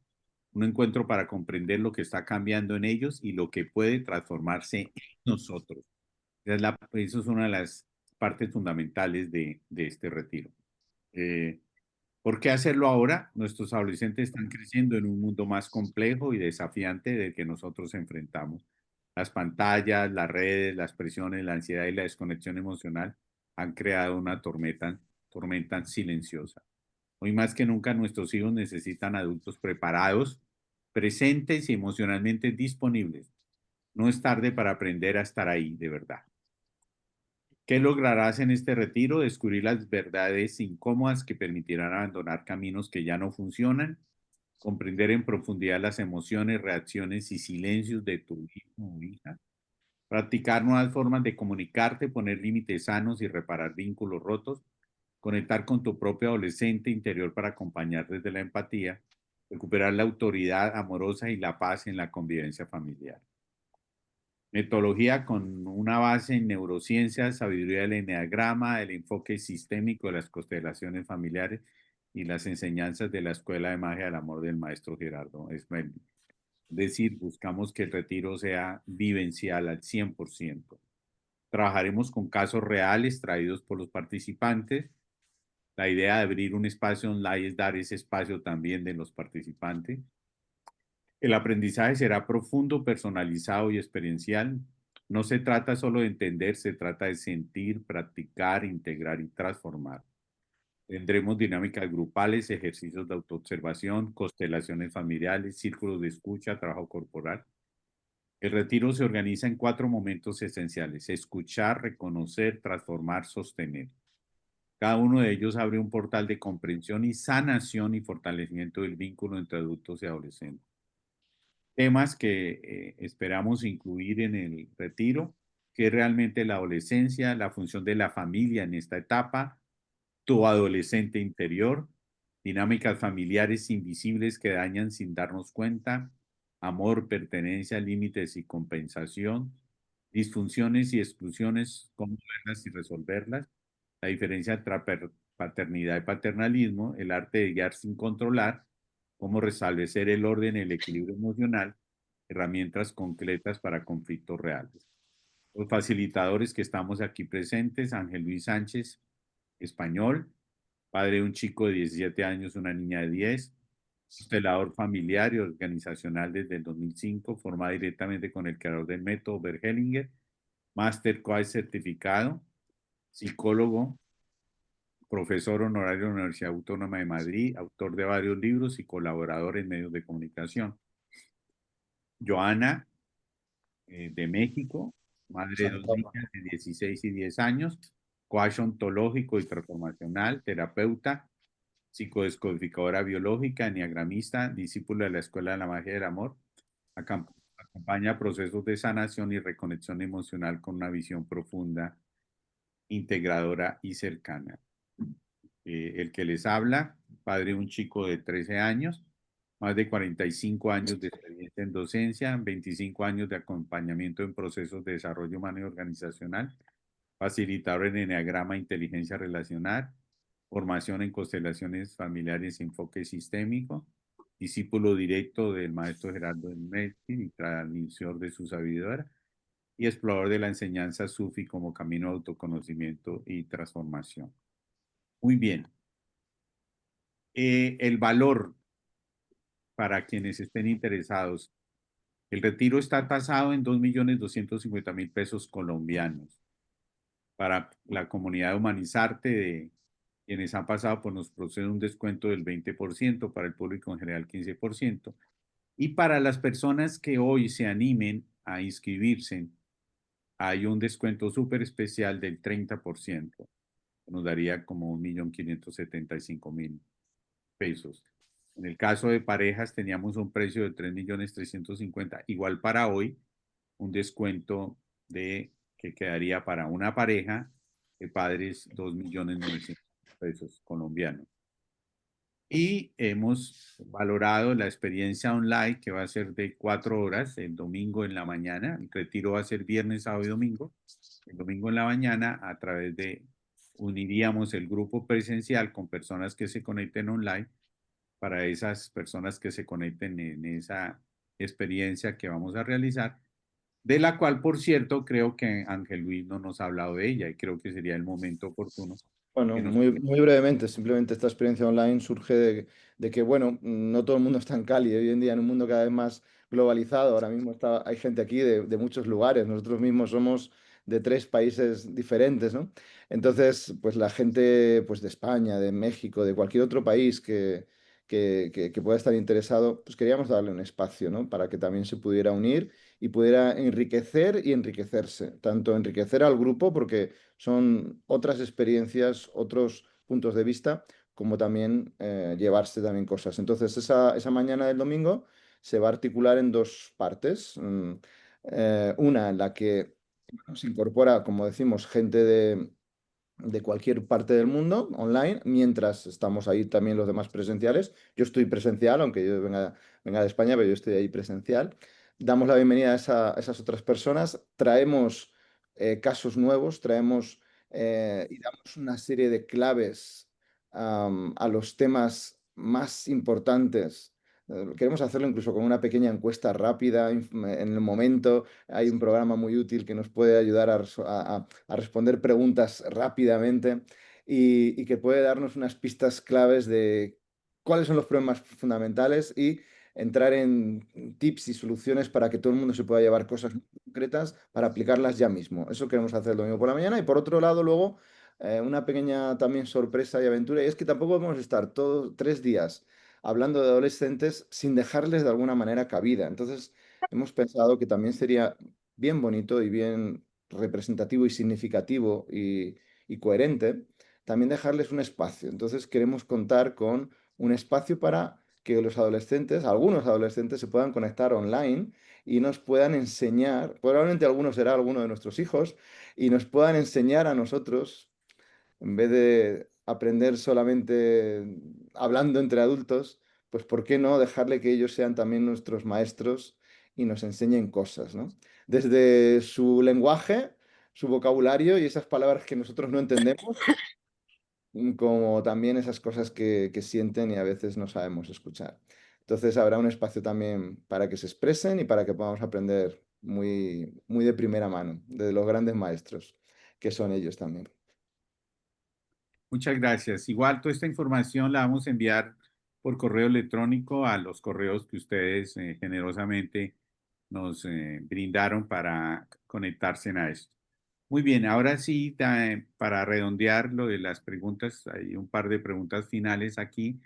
Un encuentro para comprender lo que está cambiando en ellos y lo que puede transformarse en nosotros. Eso es una de las partes fundamentales de este retiro. Eh, ¿Por qué hacerlo ahora? Nuestros adolescentes están creciendo en un mundo más complejo y desafiante del que nosotros enfrentamos. Las pantallas, las redes, las presiones, la ansiedad y la desconexión emocional han creado una tormenta silenciosa. Hoy más que nunca nuestros hijos necesitan adultos preparados, presentes y emocionalmente disponibles. No es tarde para aprender a estar ahí de verdad. ¿Qué lograrás en este retiro? Descubrir las verdades incómodas que permitirán abandonar caminos que ya no funcionan, comprender en profundidad las emociones, reacciones y silencios de tu hijo o hija, practicar nuevas formas de comunicarte, poner límites sanos y reparar vínculos rotos, conectar con tu propio adolescente interior para acompañar desde la empatía, recuperar la autoridad amorosa y la paz en la convivencia familiar. Metodología con una base en neurociencias, sabiduría del eneagrama, el enfoque sistémico de las constelaciones familiares y las enseñanzas de la Escuela de Magia del Amor del maestro Gerardo Esmeralda. Es decir, buscamos que el retiro sea vivencial al 100%. Trabajaremos con casos reales traídos por los participantes. La idea de abrir un espacio online es dar ese espacio también de los participantes. El aprendizaje será profundo, personalizado y experiencial. No se trata solo de entender, se trata de sentir, practicar, integrar y transformar. Tendremos dinámicas grupales, ejercicios de autoobservación, constelaciones familiares, círculos de escucha, trabajo corporal. El retiro se organiza en 4 momentos esenciales: escuchar, reconocer, transformar, sostener. Cada uno de ellos abre un portal de comprensión y sanación y fortalecimiento del vínculo entre adultos y adolescentes. Temas que esperamos incluir en el retiro, que es realmente la adolescencia, la función de la familia en esta etapa, tu adolescente interior, dinámicas familiares invisibles que dañan sin darnos cuenta, amor, pertenencia, límites y compensación, disfunciones y exclusiones, cómo verlas y resolverlas, la diferencia entre paternidad y paternalismo, el arte de guiar sin controlar, cómo restablecer el orden y el equilibrio emocional, herramientas concretas para conflictos reales. Los facilitadores que estamos aquí presentes: Ángel Luis Sánchez, español, padre de un chico de 17 años, una niña de 10, constelador familiar y organizacional desde el 2005, formado directamente con el creador del método Bert Hellinger, Master Coach certificado, psicólogo, profesor honorario de la Universidad Autónoma de Madrid, autor de varios libros y colaborador en medios de comunicación. Joana, de México, madre de 2 niñas de 16 y 10 años, coach ontológico y transformacional, terapeuta, psicodescodificadora biológica, enneagramista, discípula de la Escuela de la Magia del Amor. Acompaña procesos de sanación y reconexión emocional con una visión profunda, integradora y cercana. El que les habla, padre de un chico de 13 años, más de 45 años de experiencia en docencia, 25 años de acompañamiento en procesos de desarrollo humano y organizacional, facilitador en enneagrama e inteligencia relacional, formación en constelaciones familiares y enfoque sistémico, discípulo directo del maestro Gerardo Melkin y transmisor de su sabiduría, y explorador de la enseñanza sufi como camino de autoconocimiento y transformación. Muy bien. El valor para quienes estén interesados. El retiro está tasado en 2.250.000 pesos colombianos. Para la comunidad de Humanizarte, de quienes han pasado, pues nos procede un descuento del 20%, para el público en general 15%. Y para las personas que hoy se animen a inscribirse, hay un descuento súper especial del 30%. Nos daría como 1.575.000 pesos. En el caso de parejas teníamos un precio de 3.350.000. Igual para hoy, un descuento que quedaría para una pareja de padres 2.900.000 pesos colombianos. Y hemos valorado la experiencia online, que va a ser de 4 horas, el domingo en la mañana. El retiro va a ser viernes, sábado y domingo. El domingo en la mañana, a través de, uniríamos el grupo presencial con personas que se conecten online, para esas personas que se conecten en esa experiencia que vamos a realizar, de la cual, por cierto, creo que Ángel Luis no nos ha hablado de ella, y creo que sería el momento oportuno Bueno, que nos... muy brevemente, simplemente esta experiencia online surge de que, bueno, no todo el mundo está en Cali. Hoy en día, en un mundo cada vez más globalizado, ahora mismo hay gente aquí de muchos lugares. Nosotros mismos somos de 3 países diferentes, ¿no? Entonces, pues la gente, pues de España, de México, de cualquier otro país que pueda estar interesado, pues queríamos darle un espacio, ¿no? Para que también se pudiera unir y pudiera enriquecer y enriquecerse. Tanto enriquecer al grupo, porque son otras experiencias, otros puntos de vista, como también llevarse también cosas. Entonces, esa mañana del domingo se va a articular en 2 partes. Una en la que se incorpora, como decimos, gente de cualquier parte del mundo online, mientras estamos ahí también los demás presenciales. Yo estoy presencial, aunque yo venga de España, pero yo estoy ahí presencial. Damos la bienvenida a esas otras personas, traemos casos nuevos, traemos y damos una serie de claves a los temas más importantes Queremos hacerlo incluso con una pequeña encuesta rápida en el momento. Hay un programa muy útil que nos puede ayudar a responder preguntas rápidamente y que puede darnos unas pistas claves de cuáles son los problemas fundamentales y entrar en tips y soluciones para que todo el mundo se pueda llevar cosas concretas para aplicarlas ya mismo. Eso queremos hacer el domingo por la mañana. Y por otro lado, luego, una pequeña también sorpresa y aventura, y es que tampoco podemos estar todos 3 días hablando de adolescentes sin dejarles de alguna manera cabida. Entonces, hemos pensado que también sería bien bonito y bien representativo y significativo y coherente también dejarles un espacio. Entonces, queremos contar con un espacio para que los adolescentes, algunos adolescentes, se puedan conectar online y nos puedan enseñar, probablemente alguno será alguno de nuestros hijos, y nos puedan enseñar a nosotros, en vez de aprender solamente hablando entre adultos, pues ¿por qué no dejarle que ellos sean también nuestros maestros y nos enseñen cosas, ¿no? Desde su lenguaje, su vocabulario y esas palabras que nosotros no entendemos, como también esas cosas que sienten y a veces no sabemos escuchar. Entonces habrá un espacio también para que se expresen y para que podamos aprender muy, muy de primera mano, de los grandes maestros, que son ellos también. Muchas gracias. Igual toda esta información la vamos a enviar por correo electrónico a los correos que ustedes generosamente nos brindaron para conectarse a esto. Muy bien, ahora sí, para redondear lo de las preguntas, hay un par de preguntas finales aquí.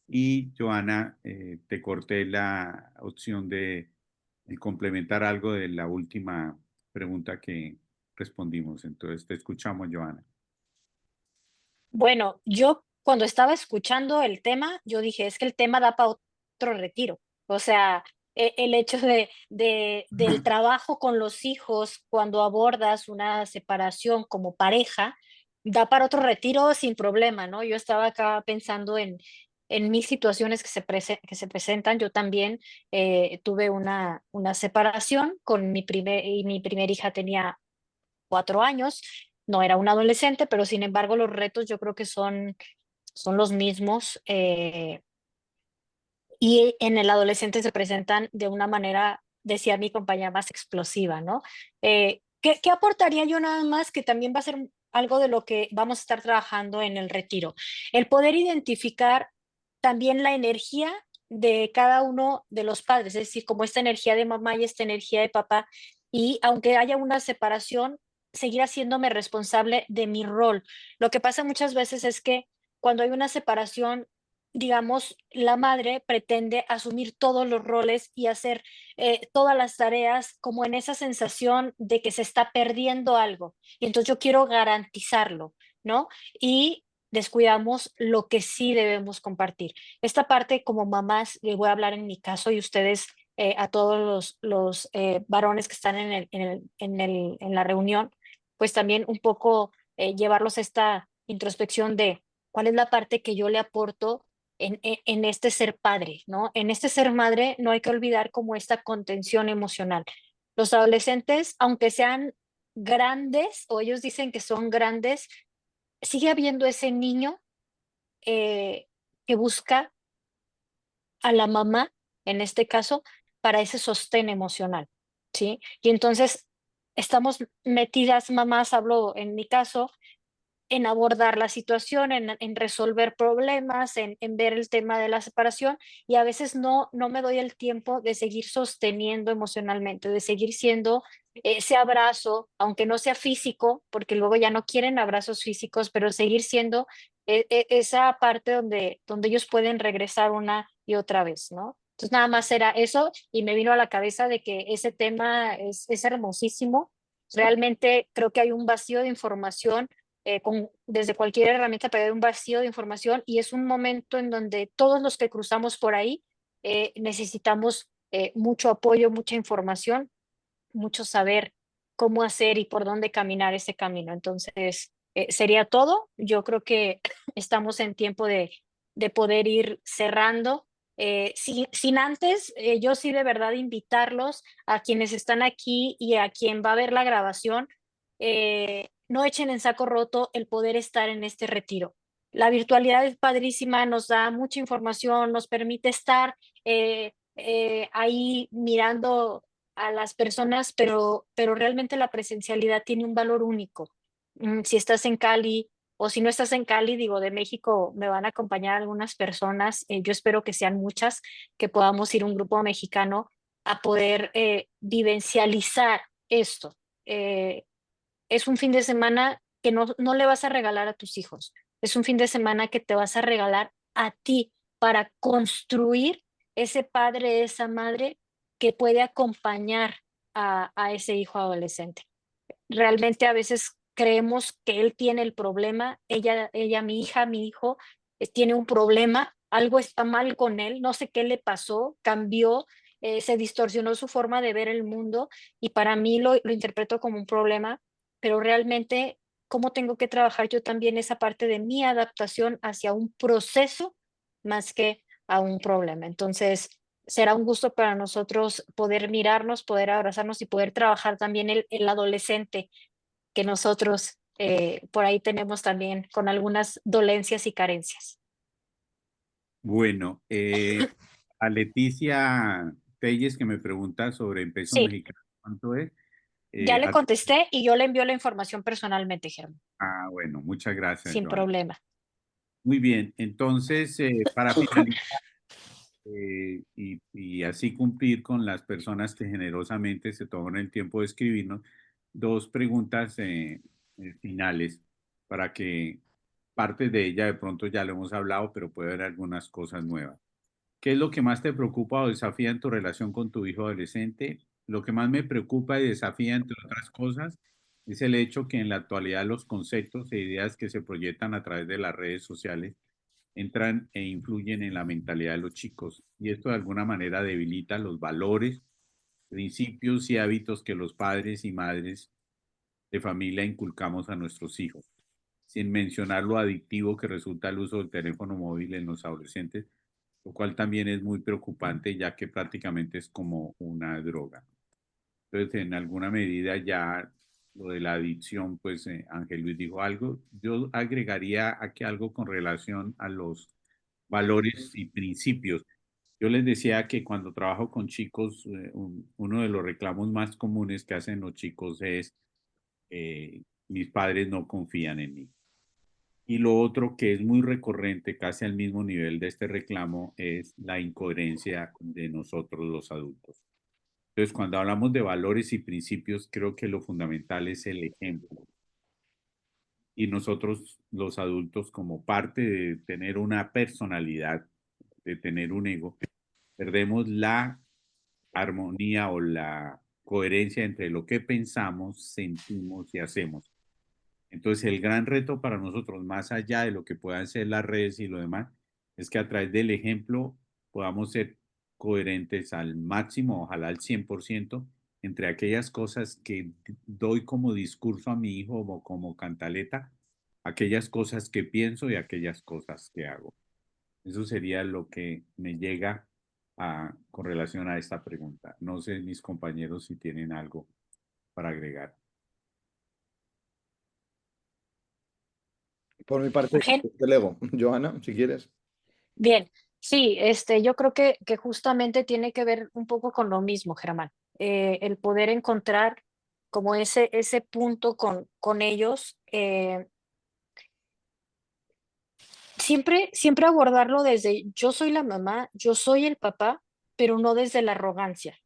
Y Joana, te corté la opción de complementar algo de la última pregunta que respondimos. Entonces, te escuchamos, Joana. Bueno, yo cuando estaba escuchando el tema, yo dije, es que el tema da para otro retiro. O sea, el hecho del trabajo con los hijos cuando abordas una separación como pareja, da para otro retiro sin problema, ¿no? Yo estaba acá pensando en mis situaciones que se presentan. Yo también tuve una separación con y mi primer hija tenía 4 años. No era un adolescente, pero sin embargo los retos yo creo que son los mismos, y en el adolescente se presentan de una manera, decía mi compañera, más explosiva, ¿no? ¿Qué aportaría yo nada más, que también va a ser algo de lo que vamos a estar trabajando en el retiro? El poder identificar también la energía de cada uno de los padres, es decir, como esta energía de mamá y esta energía de papá, y aunque haya una separación, seguir haciéndome responsable de mi rol. Lo que pasa muchas veces es que cuando hay una separación, digamos, la madre pretende asumir todos los roles y hacer todas las tareas, como en esa sensación de que se está perdiendo algo. Y entonces yo quiero garantizarlo, ¿no? Y descuidamos lo que sí debemos compartir. Esta parte, como mamás, le voy a hablar en mi caso, y ustedes, a todos los varones que están en la reunión, pues también un poco llevarlos a esta introspección de cuál es la parte que yo le aporto en este ser padre, ¿no? En este ser madre no hay que olvidar como esta contención emocional. Los adolescentes, aunque sean grandes, o ellos dicen que son grandes, sigue habiendo ese niño eh, que busca a la mamá, en este caso, para ese sostén emocional, ¿sí? Y entonces estamos metidas, mamás, hablo en mi caso, en abordar la situación, en resolver problemas, en ver el tema de la separación, y a veces no me doy el tiempo de seguir sosteniendo emocionalmente, de seguir siendo ese abrazo, aunque no sea físico, porque luego ya no quieren abrazos físicos, pero seguir siendo esa parte donde ellos pueden regresar una y otra vez, ¿no? Entonces nada más era eso, y me vino a la cabeza de que ese tema es hermosísimo. Realmente creo que hay un vacío de información desde cualquier herramienta, pero hay un vacío de información, y es un momento en donde todos los que cruzamos por ahí necesitamos mucho apoyo, mucha información, mucho saber cómo hacer y por dónde caminar ese camino. Entonces, sería todo. Yo creo que estamos en tiempo de poder ir cerrando. Sin antes, yo sí de verdad invitarlos a quienes están aquí y a quien va a ver la grabación, no echen en saco roto el poder estar en este retiro. La virtualidad es padrísima, nos da mucha información, nos permite estar ahí mirando a las personas, pero realmente la presencialidad tiene un valor único. Si estás en Cali o si no estás en Cali, digo, de México me van a acompañar algunas personas, yo espero que sean muchas, que podamos ir un grupo mexicano a poder vivencializar esto. Es un fin de semana que no le vas a regalar a tus hijos, es un fin de semana que te vas a regalar a ti para construir ese padre, esa madre que puede acompañar a ese hijo adolescente. Realmente a veces creemos que él tiene el problema, ella, mi hija, mi hijo, tiene un problema, algo está mal con él, no sé qué le pasó, cambió, se distorsionó su forma de ver el mundo y para mí lo interpreto como un problema, pero realmente cómo tengo que trabajar yo también esa parte de mi adaptación hacia un proceso más que a un problema. Entonces, será un gusto para nosotros poder mirarnos, poder abrazarnos y poder trabajar también el adolescente que nosotros por ahí tenemos también con algunas dolencias y carencias. Bueno, a Leticia Telles que me pregunta sobre el peso Sí, mexicano, ¿cuánto es? ya le A- contesté y yo le envío la información personalmente, Germán, bueno, muchas gracias, sin Joana. problema. Muy bien, entonces, para finalizar y así cumplir con las personas que generosamente se toman el tiempo de escribirnos, dos preguntas finales para que parte de ella de pronto ya lo hemos hablado, pero puede haber algunas cosas nuevas. ¿Qué es lo que más te preocupa o desafía en tu relación con tu hijo adolescente? Lo que más me preocupa y desafía, entre otras cosas, es el hecho que en la actualidad los conceptos e ideas que se proyectan a través de las redes sociales entran e influyen en la mentalidad de los chicos. Y esto de alguna manera debilita los valores, principios y hábitos que los padres y madres de familia inculcamos a nuestros hijos, sin mencionar lo adictivo que resulta el uso del teléfono móvil en los adolescentes, lo cual también es muy preocupante ya que prácticamente es como una droga. Entonces, en alguna medida ya lo de la adicción, pues Ángel Luis dijo algo. Yo agregaría aquí algo con relación a los valores y principios. Yo les decía que cuando trabajo con chicos, uno de los reclamos más comunes que hacen los chicos es, mis padres no confían en mí. Y lo otro que es muy recurrente, casi al mismo nivel de este reclamo, es la incoherencia de nosotros los adultos. Entonces, cuando hablamos de valores y principios, creo que lo fundamental es el ejemplo. Y nosotros, los adultos, como parte de tener una personalidad, de tener un ego, perdemos la armonía o la coherencia entre lo que pensamos, sentimos y hacemos. Entonces, el gran reto para nosotros, más allá de lo que puedan ser las redes y lo demás, es que a través del ejemplo podamos ser coherentes al máximo, ojalá al 100%, entre aquellas cosas que doy como discurso a mi hijo o como cantaleta, aquellas cosas que pienso y aquellas cosas que hago. Eso sería lo que me llega con relación a esta pregunta. No sé, mis compañeros, si tienen algo para agregar. Por mi parte, Ángel, te lego. Joana, si quieres. bien, sí, yo creo que justamente tiene que ver un poco con lo mismo, Germán. El poder encontrar como ese punto con ellos. Siempre abordarlo desde yo soy la mamá, yo soy el papá, pero no desde la arrogancia,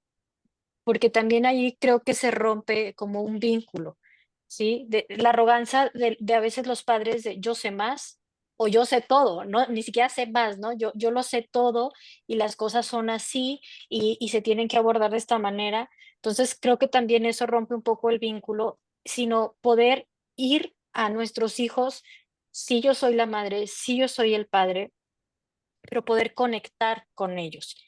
porque también ahí creo que se rompe como un vínculo, ¿sí? De la arrogancia de a veces los padres de yo sé más o yo sé todo, ¿no? Ni siquiera sé más, ¿no? Yo lo sé todo y las cosas son así y se tienen que abordar de esta manera. Entonces creo que también eso rompe un poco el vínculo, sino poder ir a nuestros hijos, si yo soy la madre, si yo soy el padre, pero poder conectar con ellos.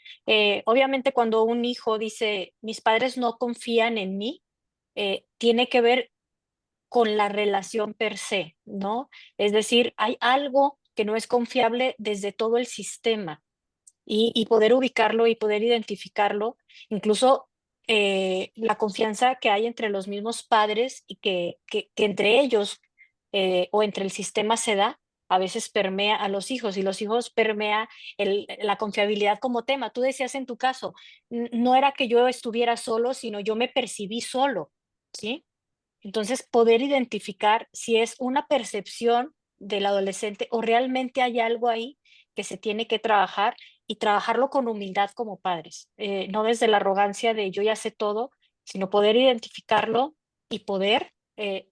Obviamente cuando un hijo dice, mis padres no confían en mí, tiene que ver con la relación per se, ¿no? Es decir, hay algo que no es confiable desde todo el sistema y poder ubicarlo y poder identificarlo, incluso la confianza que hay entre los mismos padres y que entre ellos o entre el sistema se da, a veces permea a los hijos y los hijos permea la confiabilidad como tema. Tú decías en tu caso, no era que yo estuviera solo, sino yo me percibí solo, ¿sí? Entonces, poder identificar si es una percepción del adolescente o realmente hay algo ahí que se tiene que trabajar y trabajarlo con humildad como padres, no desde la arrogancia de yo ya sé todo, sino poder identificarlo y poder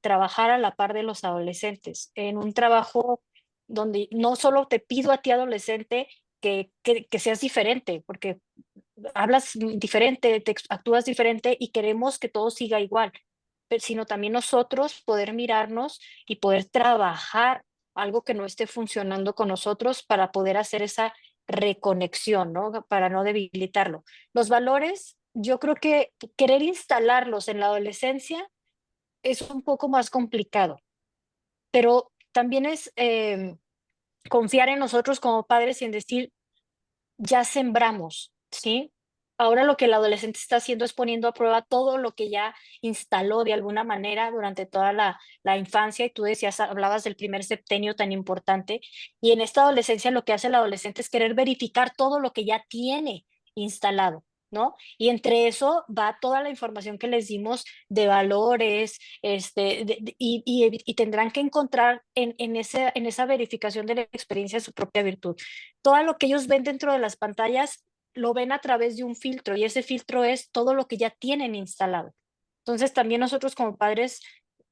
trabajar a la par de los adolescentes en un trabajo donde no solo te pido a ti adolescente que seas diferente, porque hablas diferente, actúas diferente y queremos que todo siga igual, sino también nosotros poder mirarnos y poder trabajar algo que no esté funcionando con nosotros para poder hacer esa reconexión, ¿no? Para no debilitarlo. Los valores, yo creo que querer instalarlos en la adolescencia es un poco más complicado, pero también es confiar en nosotros como padres y en decir, ya sembramos, ¿sí? Ahora lo que el adolescente está haciendo es poniendo a prueba todo lo que ya instaló de alguna manera durante toda la infancia, y tú decías, hablabas del primer septenio tan importante, y en esta adolescencia lo que hace el adolescente es querer verificar todo lo que ya tiene instalado, ¿no? Y entre eso va toda la información que les dimos de valores, y tendrán que encontrar en esa verificación de la experiencia su propia virtud. Todo lo que ellos ven dentro de las pantallas lo ven a través de un filtro, y ese filtro es todo lo que ya tienen instalado. Entonces también nosotros como padres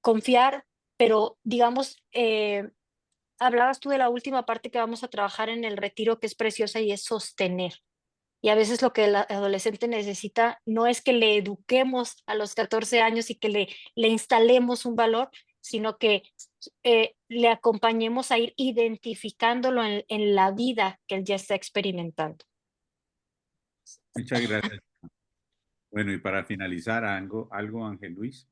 confiar, pero digamos, hablabas tú de la última parte que vamos a trabajar en el retiro, que es preciosa, y es sostener. Y a veces lo que el adolescente necesita no es que le eduquemos a los 14 años y que le instalemos un valor, sino que le acompañemos a ir identificándolo en la vida que él ya está experimentando. Muchas gracias. Bueno, y para finalizar, algo Ángel Luis.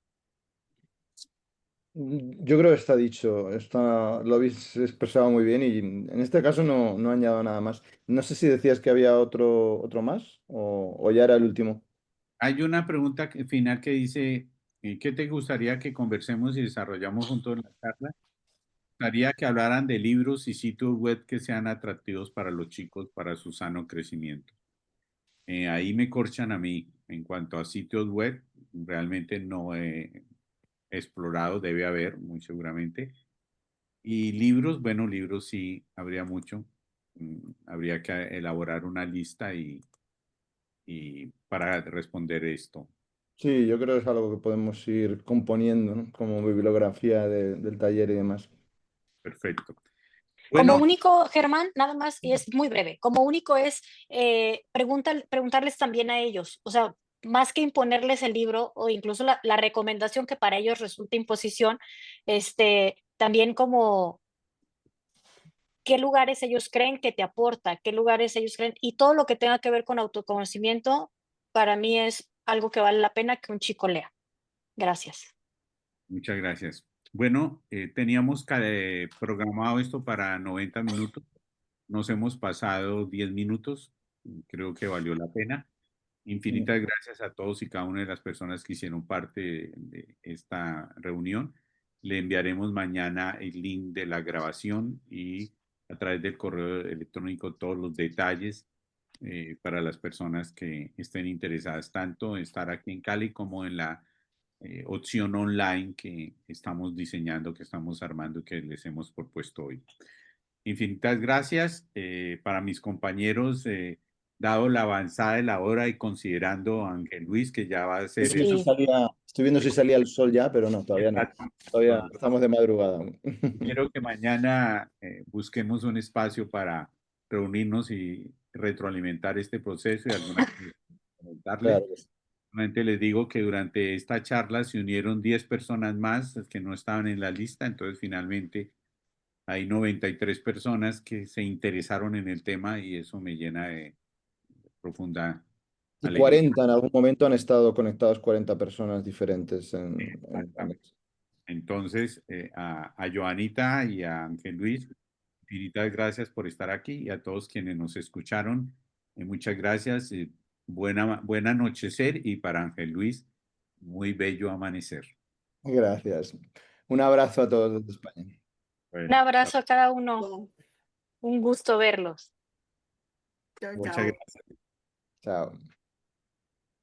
Yo creo que está dicho, lo habéis expresado muy bien y en este caso no añado nada más. No sé si decías que había otro más o ya era el último. Hay una pregunta final que dice, ¿qué te gustaría que conversemos y desarrollamos juntos en la charla? Gustaría que hablaran de libros y sitios web que sean atractivos para los chicos para su sano crecimiento. Ahí me corchan a mí. En cuanto a sitios web, realmente no he explorado, debe haber, muy seguramente. Y libros, bueno, libros sí, habría mucho. Habría que elaborar una lista y para responder esto. Sí, yo creo que es algo que podemos ir componiendo, ¿no? Como bibliografía del taller y demás. Perfecto. Como Bueno, único, Germán, nada más, y es muy breve, como único es preguntarles también a ellos, o sea, más que imponerles el libro o incluso la recomendación que para ellos resulta imposición, también como qué lugares ellos creen que te aporta, qué lugares ellos creen, y todo lo que tenga que ver con autoconocimiento, para mí es algo que vale la pena que un chico lea. Gracias. muchas gracias. Bueno, teníamos programado esto para 90 minutos. Nos hemos pasado 10 minutos. Creo que valió la pena. Infinitas gracias a todos y cada una de las personas que hicieron parte de esta reunión. Le enviaremos mañana el link de la grabación y a través del correo electrónico todos los detalles para las personas que estén interesadas tanto en estar aquí en Cali como en la opción online que estamos diseñando, que estamos armando, que les hemos propuesto hoy. Infinitas gracias para mis compañeros, dado la avanzada de la hora y considerando a Ángel Luis, que ya va a ser Sí, Sí. estoy viendo si salía el sol ya, pero no, todavía no. Todavía estamos de madrugada aún. Quiero que mañana busquemos un espacio para reunirnos y retroalimentar este proceso y alguna cosa comentarles. Claro que sí. Solamente les digo que durante esta charla se unieron 10 personas más que no estaban en la lista, entonces finalmente hay 93 personas que se interesaron en el tema y eso me llena de profunda Y alegría. 40 en algún momento han estado conectados 40 personas diferentes en la Exactamente. mesa. Entonces, a Joanita y a Ángel Luis, infinitas gracias por estar aquí y a todos quienes nos escucharon, muchas gracias. Buena anochecer y para Ángel Luis, muy bello amanecer. Gracias. Un abrazo a todos desde España. Un Bueno, abrazo a cada uno. Bueno, Un gusto verlos. chao, muchas chao. gracias. Chao.